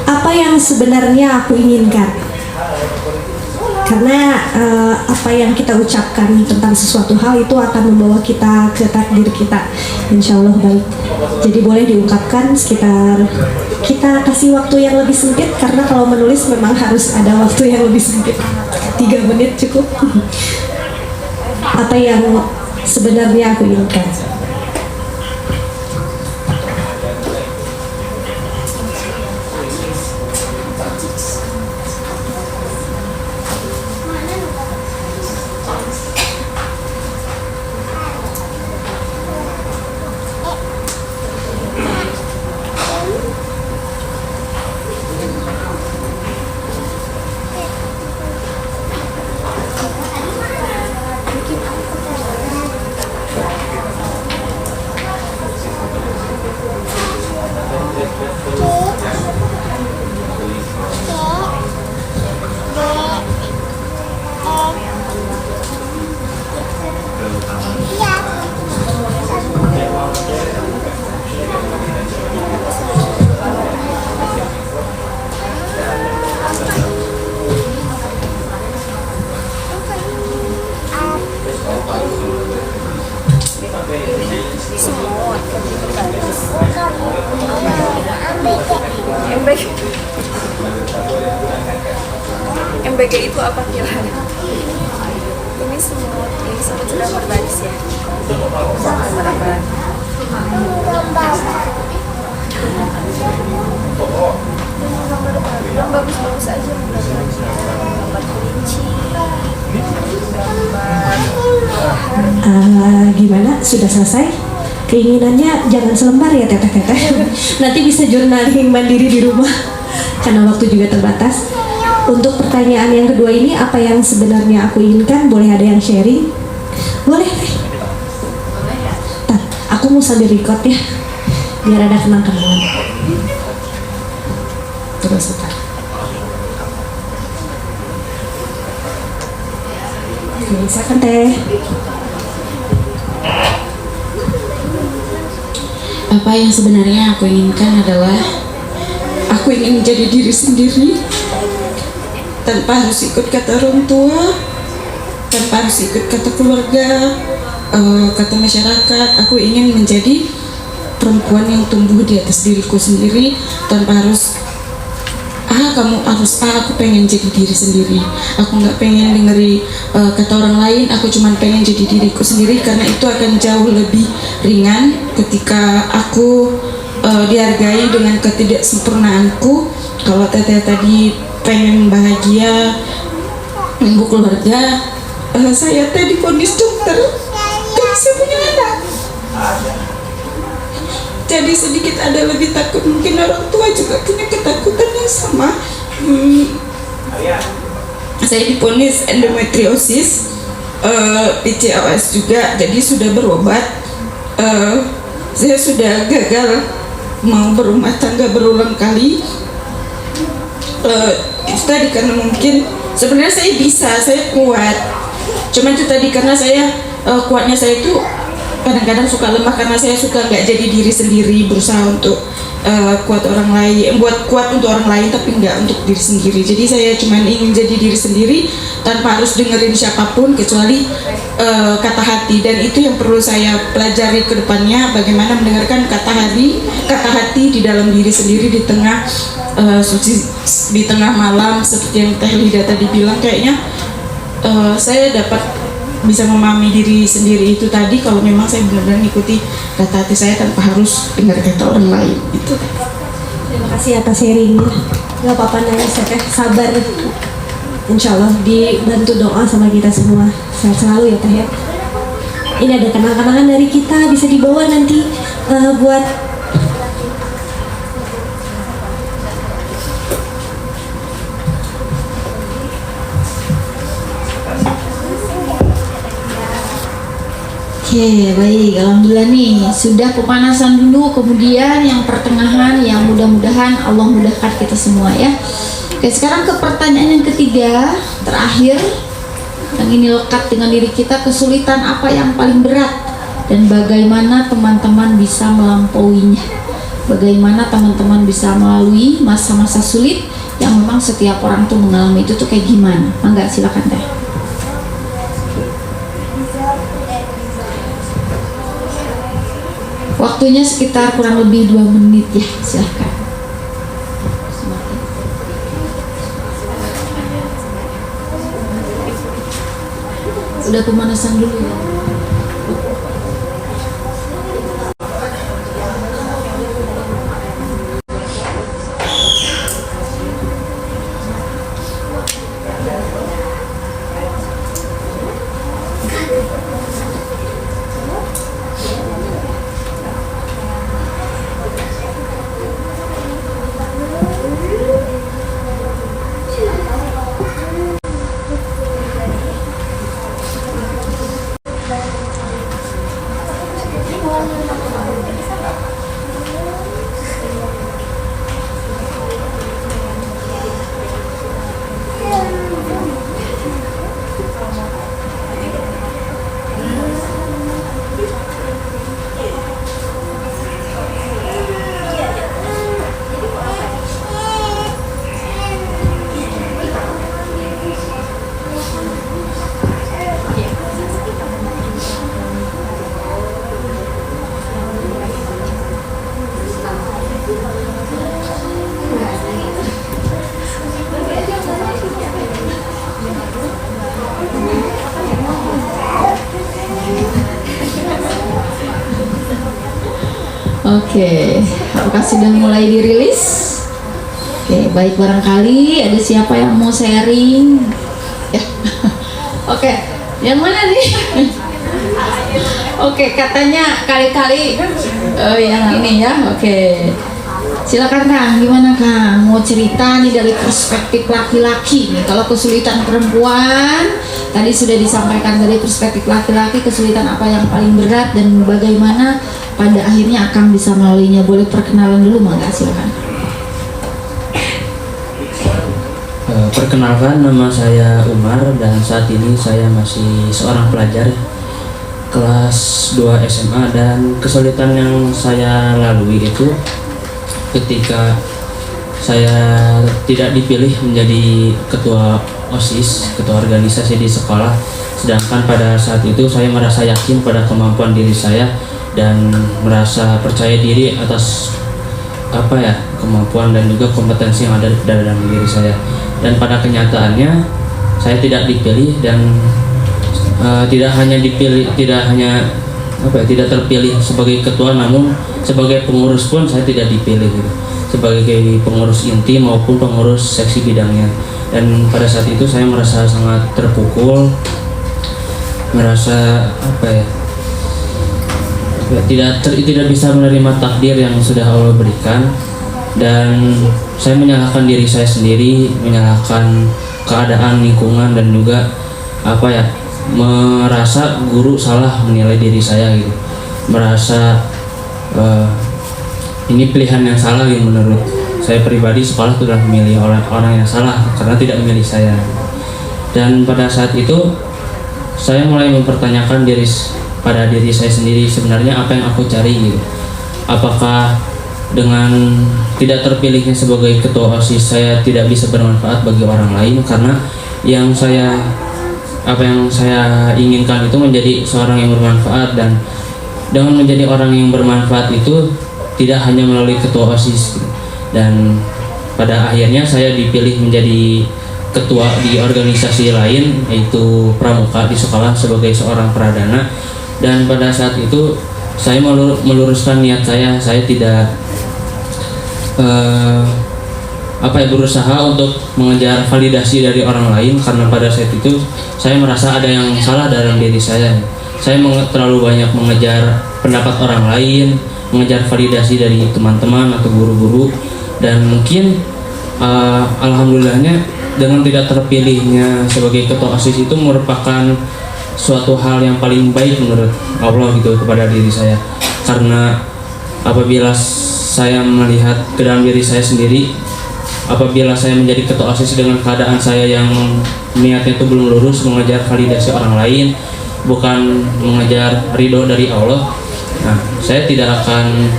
apa yang sebenarnya aku inginkan? Karena apa yang kita ucapkan tentang sesuatu hal itu akan membawa kita ke takdir kita, insya Allah baik. Jadi boleh diungkapkan sekitar, kita kasih waktu yang lebih sempit, karena kalau menulis memang harus ada waktu yang lebih sempit. 3 menit cukup. Apa yang sebenarnya aku inginkan? MBG itu apa kira? Ini semut sudah berbaris ya. Berapa? Yang bagus-bagus aja, gambar kelinci, Gimana? Sudah selesai? Keinginannya jangan selembar ya teteh-teteh. Nanti bisa journaling mandiri di rumah karena waktu juga terbatas. Untuk pertanyaan yang kedua ini, apa yang sebenarnya aku inginkan? Boleh ada yang sharing? Boleh teh. Tar, aku mau sambil record ya, biar ada kenang-kenangan. Terus Tar. Silakan teh. Apa yang sebenarnya aku inginkan adalah aku ingin menjadi diri sendiri tanpa harus ikut kata orang tua, tanpa harus ikut kata keluarga, kata masyarakat. Aku ingin menjadi perempuan yang tumbuh di atas diriku sendiri tanpa harus kamu harus aku pengen jadi diri sendiri. Aku nggak pengen dengeri kata orang lain. Aku cuma pengen jadi diriku sendiri karena itu akan jauh lebih ringan ketika aku dihargai dengan ketidaksempurnaanku. Kalau teteh tadi pengen bahagia, ibu keluarga, saya tadi divonis dokter gak bisa punya anak. Jadi sedikit ada lebih takut, mungkin orang tua juga punya ketakutan yang sama. Saya divonis endometriosis, PCOS juga, jadi sudah berobat. Saya sudah gagal mau berumah tangga berulang kali. Itu tadi karena mungkin sebenarnya saya bisa, saya kuat. Cuman itu tadi karena saya kuatnya saya itu kadang-kadang suka lemah karena saya suka nggak jadi diri sendiri, berusaha untuk kuat orang lain, kuat untuk orang lain tapi nggak untuk diri sendiri. Jadi saya cuma ingin jadi diri sendiri tanpa harus dengerin siapapun kecuali kata hati, dan itu yang perlu saya pelajari ke depannya, bagaimana mendengarkan kata hati di dalam diri sendiri di tengah di tengah malam, seperti yang Teh Lida tadi bilang. Kayaknya saya dapat bisa memahami diri sendiri itu tadi kalau memang saya benar-benar mengikuti kata hati saya tanpa harus dengar kata orang lain. Itu. Terima kasih atas sharingnya. Gak apa-apa nangis ya teh, sabar. Insya Allah dibantu doa sama kita semua. Sehat selalu ya teh ya. Ini ada kenang-kenangan dari kita, bisa dibawa nanti buat Oke, baik. Alhamdulillah nih, sudah pemanasan dulu, kemudian yang pertengahan, yang mudah-mudahan Allah mudahkan kita semua ya. Oke, sekarang ke pertanyaan yang ketiga, terakhir, yang ini lekat dengan diri kita. Kesulitan apa yang paling berat dan bagaimana teman-teman bisa melampauinya? Bagaimana teman-teman bisa melalui masa-masa sulit yang memang setiap orang tuh mengalami itu tuh kayak gimana? Mangga, silakan teh. Waktunya sekitar kurang lebih 2 menit ya, silahkan. Udah pemanasan dulu ya. Oke, apakah sudah mulai dirilis? Oke, baik, barangkali ada siapa yang mau sharing? Ya. Oke, yang mana nih? Oke, katanya kali-kali yang ini ya. Oke. Silakan Kang, gimana Kang? Mau cerita nih dari perspektif laki-laki nih. Kalau kesulitan perempuan, tadi sudah disampaikan dari perspektif laki-laki, kesulitan apa yang paling berat dan bagaimana pada akhirnya Akang bisa melaluinya. Boleh perkenalan dulu, Mangga, silakan. Perkenalkan, nama saya Umar dan saat ini saya masih seorang pelajar kelas 2 SMA, dan kesulitan yang saya lalui itu ketika saya tidak dipilih menjadi ketua OSIS, ketua organisasi di sekolah. Sedangkan pada saat itu saya merasa yakin pada kemampuan diri saya dan merasa percaya diri atas kemampuan dan juga kompetensi yang ada dalam diri saya. Dan pada kenyataannya saya tidak dipilih, dan tidak terpilih sebagai ketua, namun sebagai pengurus pun saya tidak dipilih gitu. Sebagai pengurus inti maupun pengurus seksi bidangnya. Dan pada saat itu saya merasa sangat terpukul, merasa tidak bisa menerima takdir yang sudah Allah berikan, dan saya menyalahkan diri saya sendiri, menyalahkan keadaan lingkungan, dan juga merasa guru salah menilai diri saya gitu, merasa ini pilihan yang salah yang menurut saya pribadi, sekolah sudah memilih orang yang salah karena tidak memilih saya. Dan pada saat itu saya mulai mempertanyakan diri saya sendiri, sebenarnya apa yang aku cari gitu. Apakah dengan tidak terpilihnya sebagai ketua OSIS saya tidak bisa bermanfaat bagi orang lain, karena apa yang saya inginkan itu menjadi seorang yang bermanfaat, dan dengan menjadi orang yang bermanfaat itu tidak hanya melalui ketua OSIS. Dan pada akhirnya saya dipilih menjadi ketua di organisasi lain, yaitu Pramuka di sekolah, sebagai seorang pradana. Dan pada saat itu saya meluruskan niat saya tidak berusaha untuk mengejar validasi dari orang lain, karena pada saat itu saya merasa ada yang salah dalam diri saya. Saya terlalu banyak mengejar pendapat orang lain, mengejar validasi dari teman-teman atau guru-guru, dan mungkin alhamdulillahnya dengan tidak terpilihnya sebagai ketua OSIS itu merupakan suatu hal yang paling baik menurut Allah gitu kepada diri saya. Karena apabila saya melihat ke dalam diri saya sendiri, apabila saya menjadi ketua OSIS dengan keadaan saya yang niatnya itu belum lurus, mengejar validasi orang lain, bukan mengejar ridho dari Allah, nah saya tidak akan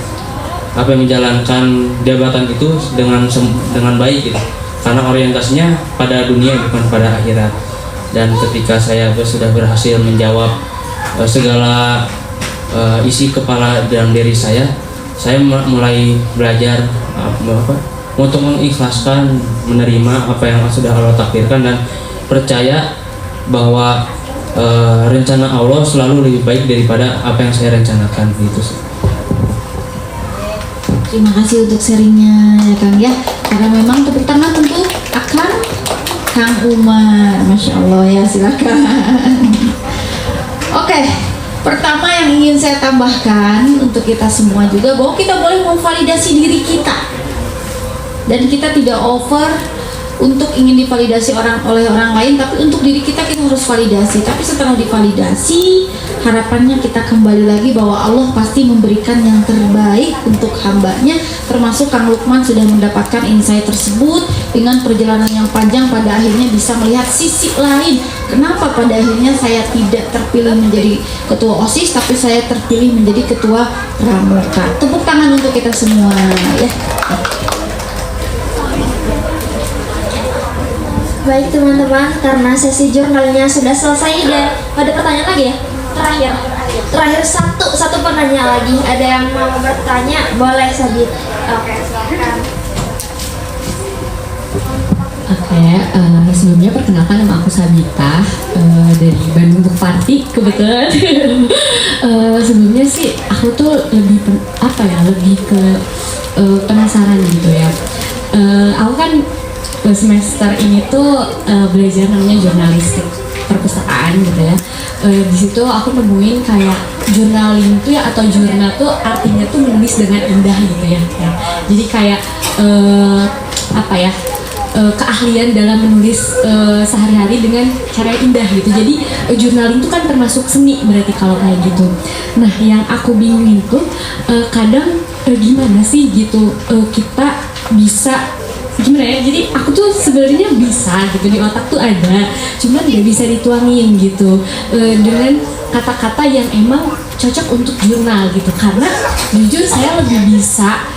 menjalankan jabatan itu dengan baik gitu. Karena orientasinya pada dunia bukan pada akhirat. Dan ketika saya sudah berhasil menjawab segala isi kepala dalam diri saya mulai belajar untuk mengikhlaskan, menerima apa yang sudah Allah takdirkan, dan percaya bahwa rencana Allah selalu lebih baik daripada apa yang saya rencanakan gitu. Terima kasih untuk sharingnya ya Kang ya. Karena memang tepuk tangan untuk Kang Umar, Masya Allah ya, silakan. Oke, pertama yang ingin saya tambahkan untuk kita semua juga, bahwa kita boleh memvalidasi diri kita, dan kita tidak over untuk ingin divalidasi oleh orang lain, tapi untuk diri kita harus validasi. Tapi setelah divalidasi, harapannya kita kembali lagi bahwa Allah pasti memberikan yang terbaik untuk hambanya. Termasuk Kang Lukman sudah mendapatkan insight tersebut dengan perjalanan yang panjang, pada akhirnya bisa melihat sisi lain. Kenapa pada akhirnya saya tidak terpilih menjadi ketua OSIS, tapi saya terpilih menjadi ketua Pramuka. Tepuk tangan untuk kita semua ya. Baik teman-teman, karena sesi jurnalnya sudah selesai dan ada pertanyaan lagi ya? Terakhir satu pertanyaan lagi. Ada yang mau bertanya? Boleh Sabit. Oke, silakan. Oke, sebelumnya perkenalkan nama aku Sabita dari Bandung Book Party kebetulan. Sebelumnya sih aku tuh lebih lebih ke penasaran gitu ya. Aku kan semester ini tuh belajar namanya jurnalistik perpustakaan gitu ya. Di situ aku nemuin kayak journaling tuh ya, atau jurnal tuh artinya tuh menulis dengan indah gitu ya. Jadi kayak keahlian dalam menulis sehari-hari dengan cara yang indah gitu. Jadi journaling itu kan termasuk seni berarti kalau kayak gitu. Nah, yang aku bingungin tuh kadang gimana sih gitu kita bisa gimana ya, jadi aku tuh sebenarnya bisa gitu, di otak tuh ada, cuman gak bisa dituangin gitu dengan kata-kata yang emang cocok untuk jurnal gitu. Karena jujur saya lebih bisa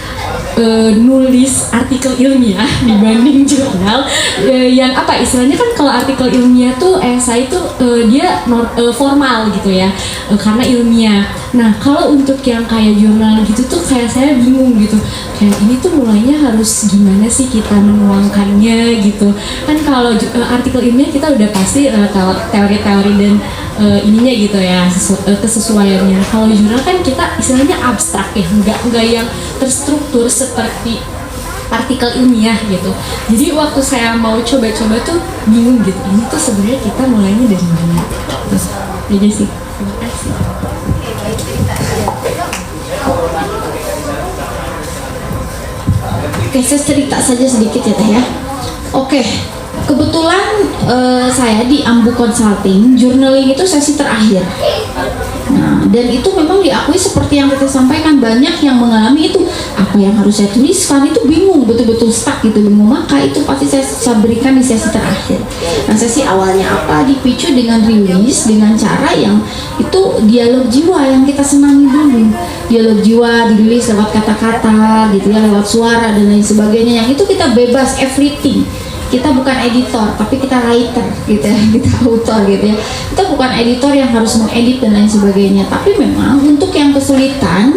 nulis artikel ilmiah dibanding jurnal yang istilahnya kan kalau artikel ilmiah tuh esai tuh dia formal gitu ya, karena ilmiah. Nah, kalau untuk yang kayak jurnal gitu tuh kayak saya bingung gitu, kayak ini tuh mulainya harus gimana sih kita menuangkannya gitu kan. Kalau artikel ilmiah kita udah pasti teori-teori dan ininya gitu ya, kesesuaiannya. Kalau jurnal kan kita istilahnya abstrak ya, nggak yang terstruktur seperti artikel ilmiah gitu. Jadi waktu saya mau coba-coba tuh bingung gitu, ini tuh sebenarnya kita mulainya dari mana. Terus aja sih. Terima kasih. Oke, saya cerita saja sedikit ya Teh ya. Oke, kebetulan saya di Ambu Consulting, journaling itu sesi terakhir. Nah, dan itu memang diakui seperti yang kita sampaikan, banyak yang mengalami itu apa yang harus saya tuliskan, itu bingung, betul-betul stuck gitu, bingung. Maka itu pasti saya berikan di sesi terakhir. Nah, sesi awalnya apa? Dipicu dengan rilis, dengan cara yang itu dialog jiwa yang kita senangi dulu. Dialog jiwa dirilis lewat kata-kata gitu ya, lewat suara dan lain sebagainya. Yang itu kita bebas everything. Kita bukan editor, tapi kita writer gitu ya, kita author gitu ya. Kita bukan editor yang harus mengedit dan lain sebagainya. Tapi memang untuk yang kesulitan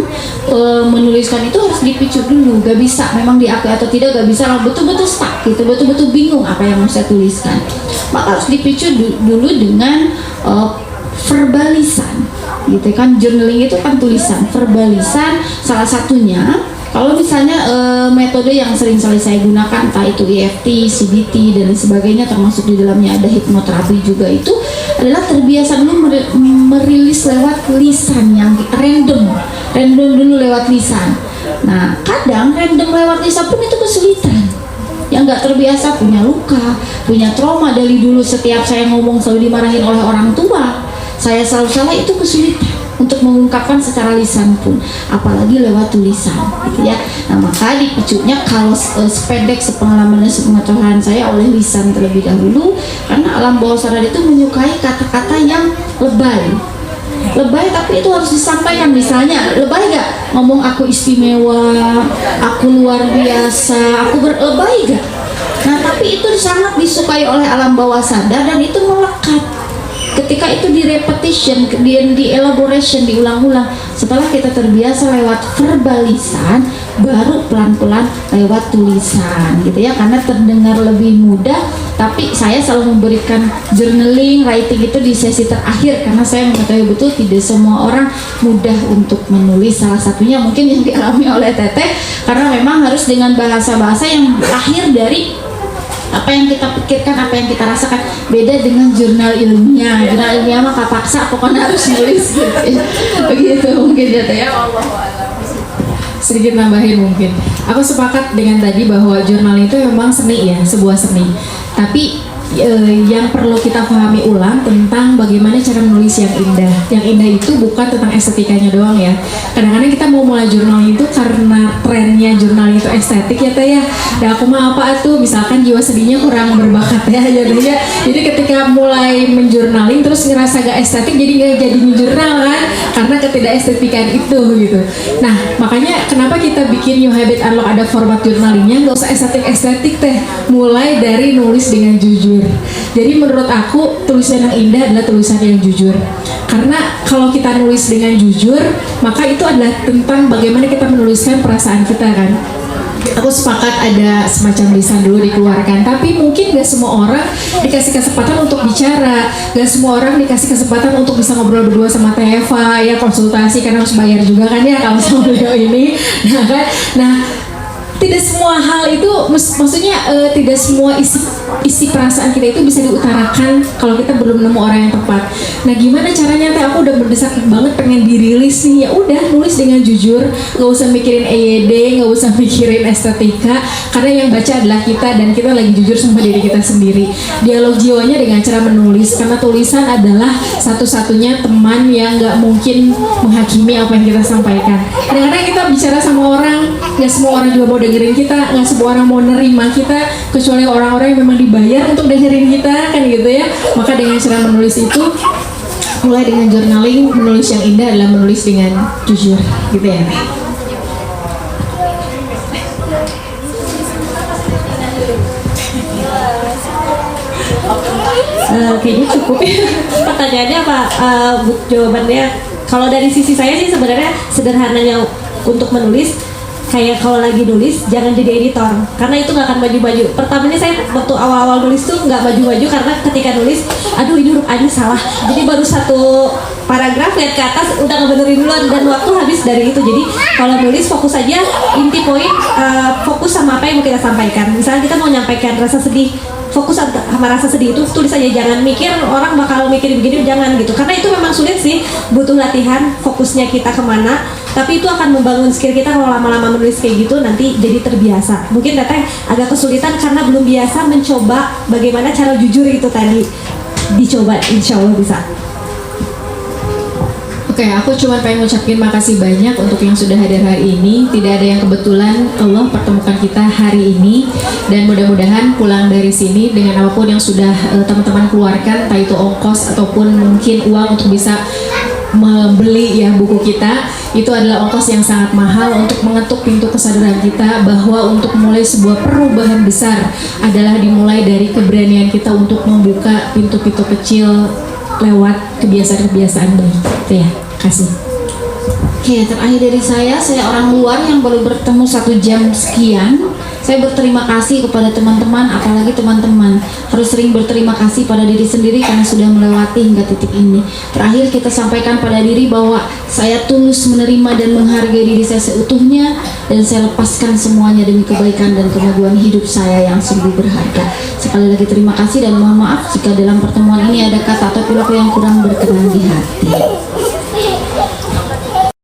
menuliskan itu harus dipicu dulu. Gak bisa, memang diakui atau tidak, gak bisa betul-betul stuck gitu, betul-betul bingung apa yang mau saya tuliskan. Maka harus dipicu dulu dengan verbalisan gitu kan. Journaling itu kan tulisan, verbalisan salah satunya. Kalau misalnya metode yang sering kali saya gunakan, entah itu EFT, CBT dan lain sebagainya, termasuk di dalamnya ada hipnoterapi juga, itu adalah terbiasa dulu merilis lewat lisan yang random dulu lewat lisan. Nah, kadang random lewat lisan pun itu kesulitan. Yang nggak terbiasa, punya luka, punya trauma dari dulu, setiap saya ngomong selalu dimarahin oleh orang tua, saya selalu salah, itu kesulitan untuk mengungkapkan secara lisan pun, apalagi lewat tulisan gitu ya. Nah, maka dipicunya kalau sependek sepengalaman dan sepengetahuan saya oleh lisan terlebih dahulu, karena alam bawah sadar itu menyukai kata-kata yang lebay tapi itu harus disampaikan. Misalnya lebay gak? Ngomong aku istimewa, aku luar biasa, aku lebay gak? Nah, tapi itu sangat disukai oleh alam bawah sadar dan itu melekat. Ketika itu di repetition, di elaboration, diulang-ulang, setelah kita terbiasa lewat verbalisan, baru pelan-pelan lewat tulisan gitu ya, karena terdengar lebih mudah. Tapi saya selalu memberikan journaling, writing itu di sesi terakhir, karena saya mengetahui betul tidak semua orang mudah untuk menulis. Salah satunya mungkin yang dialami oleh Teteh, karena memang harus dengan bahasa-bahasa yang lahir dari apa yang kita pikirkan, apa yang kita rasakan. Beda dengan jurnal ilmiah. Jurnal ilmiah mah kapaksa, pokoknya harus nulis gitu ya. Begitu mungkin ya Teh ya. Sedikit nambahin mungkin. Aku sepakat dengan tadi bahwa jurnal itu memang seni ya, sebuah seni. Tapi yang perlu kita pahami ulang tentang bagaimana cara menulis yang indah. Yang indah itu bukan tentang estetikanya doang ya. Kadang-kadang kita mau mulai jurnal itu karena trennya jurnal itu estetik ya Teh ya. Dan aku mah apa tuh, misalkan jiwa sedihnya kurang berbakat ya jadinya. Jadi ketika mulai menjurnaling terus ngerasa gak estetik, jadi gak jadi jurnal kan, karena ketidakestetikan itu gitu. Nah, makanya kenapa kita bikin New Habit Unlock ada format jurnalingnya, gak usah estetik-estetik Teh. Mulai dari nulis dengan jujur. Jadi menurut aku tulisan yang indah adalah tulisan yang jujur. Karena kalau kita nulis dengan jujur, maka itu adalah tentang bagaimana kita menuliskan perasaan kita kan. aku sepakat ada semacam lisan dulu dikeluarkan, tapi mungkin gak semua orang dikasih kesempatan untuk bicara, gak semua orang dikasih kesempatan untuk bisa ngobrol berdua sama Teh Eva, ya konsultasi karena harus bayar juga kan ya kalau sama beliau ini, nah kan, nah tidak semua hal itu maksudnya tidak semua isi perasaan kita itu bisa diutarakan kalau kita belum nemu orang yang tepat. Nah gimana caranya Teh? Aku udah berdesak banget pengen dirilis nih. Ya udah, nulis dengan jujur, nggak usah mikirin EYD, nggak usah mikirin estetika, karena yang baca adalah kita dan kita lagi jujur sama diri kita sendiri. Dialog jiwanya dengan cara menulis, karena tulisan adalah satu-satunya teman yang nggak mungkin menghakimi apa yang kita sampaikan. Kadang-kadang kita bicara sama orang, nggak semua orang juga mau dengerin kita, nggak semua orang mau nerima kita, kecuali orang-orang yang memang dibayar untuk dengerin kita, kan gitu ya. Maka dengan cara menulis itu, mulai dengan journaling, menulis yang indah adalah menulis dengan jujur, gitu ya. Kayaknya cukup ya. Pertanyaannya apa? Jawabannya kalau dari sisi saya sih sebenarnya sederhananya untuk menulis, kayak kalau lagi nulis jangan jadi editor, karena itu nggak akan maju-maju. Pertama ini saya waktu awal-awal nulis tuh nggak maju-maju karena ketika nulis, aduh ini huruf A-nya salah, jadi baru satu paragraf lihat ke atas udah ngebenerin duluan dan waktu habis dari itu. Jadi kalau nulis fokus aja, inti poin, fokus sama apa yang mau kita sampaikan. Misalnya kita mau nyampaikan rasa sedih, fokus sama rasa sedih itu tulis aja, jangan mikir orang bakal mikirin begini, jangan gitu, karena itu memang sulit sih, butuh latihan fokusnya kita kemana, tapi itu akan membangun skill kita. Kalau lama-lama menulis kayak gitu nanti jadi terbiasa. Mungkin Teteh agak kesulitan karena belum biasa mencoba bagaimana cara jujur itu tadi, dicoba insya Allah bisa. Oke, aku cuma pengen ngucapin makasih banyak untuk yang sudah hadir hari ini. Tidak ada yang kebetulan Allah pertemukan kita hari ini, dan mudah-mudahan pulang dari sini dengan apapun yang sudah teman-teman keluarkan, entah itu ongkos ataupun mungkin uang untuk bisa membeli ya buku kita, itu adalah ongkos yang sangat mahal untuk mengetuk pintu kesadaran kita bahwa untuk mulai sebuah perubahan besar adalah dimulai dari keberanian kita untuk membuka pintu-pintu kecil lewat kebiasaan-kebiasaan baik. Itu ya. Kasih. Oke, terakhir dari saya orang luar yang baru bertemu 1 jam sekian. Saya berterima kasih kepada teman-teman, apalagi teman-teman harus sering berterima kasih pada diri sendiri karena sudah melewati hingga titik ini. Terakhir kita sampaikan pada diri bahwa saya tulus menerima dan menghargai diri saya seutuhnya, dan saya lepaskan semuanya demi kebaikan dan kemajuan hidup saya yang sungguh berharga. Sekali lagi terima kasih dan mohon maaf jika dalam pertemuan ini ada kata atau perilaku yang kurang berkenan di hati.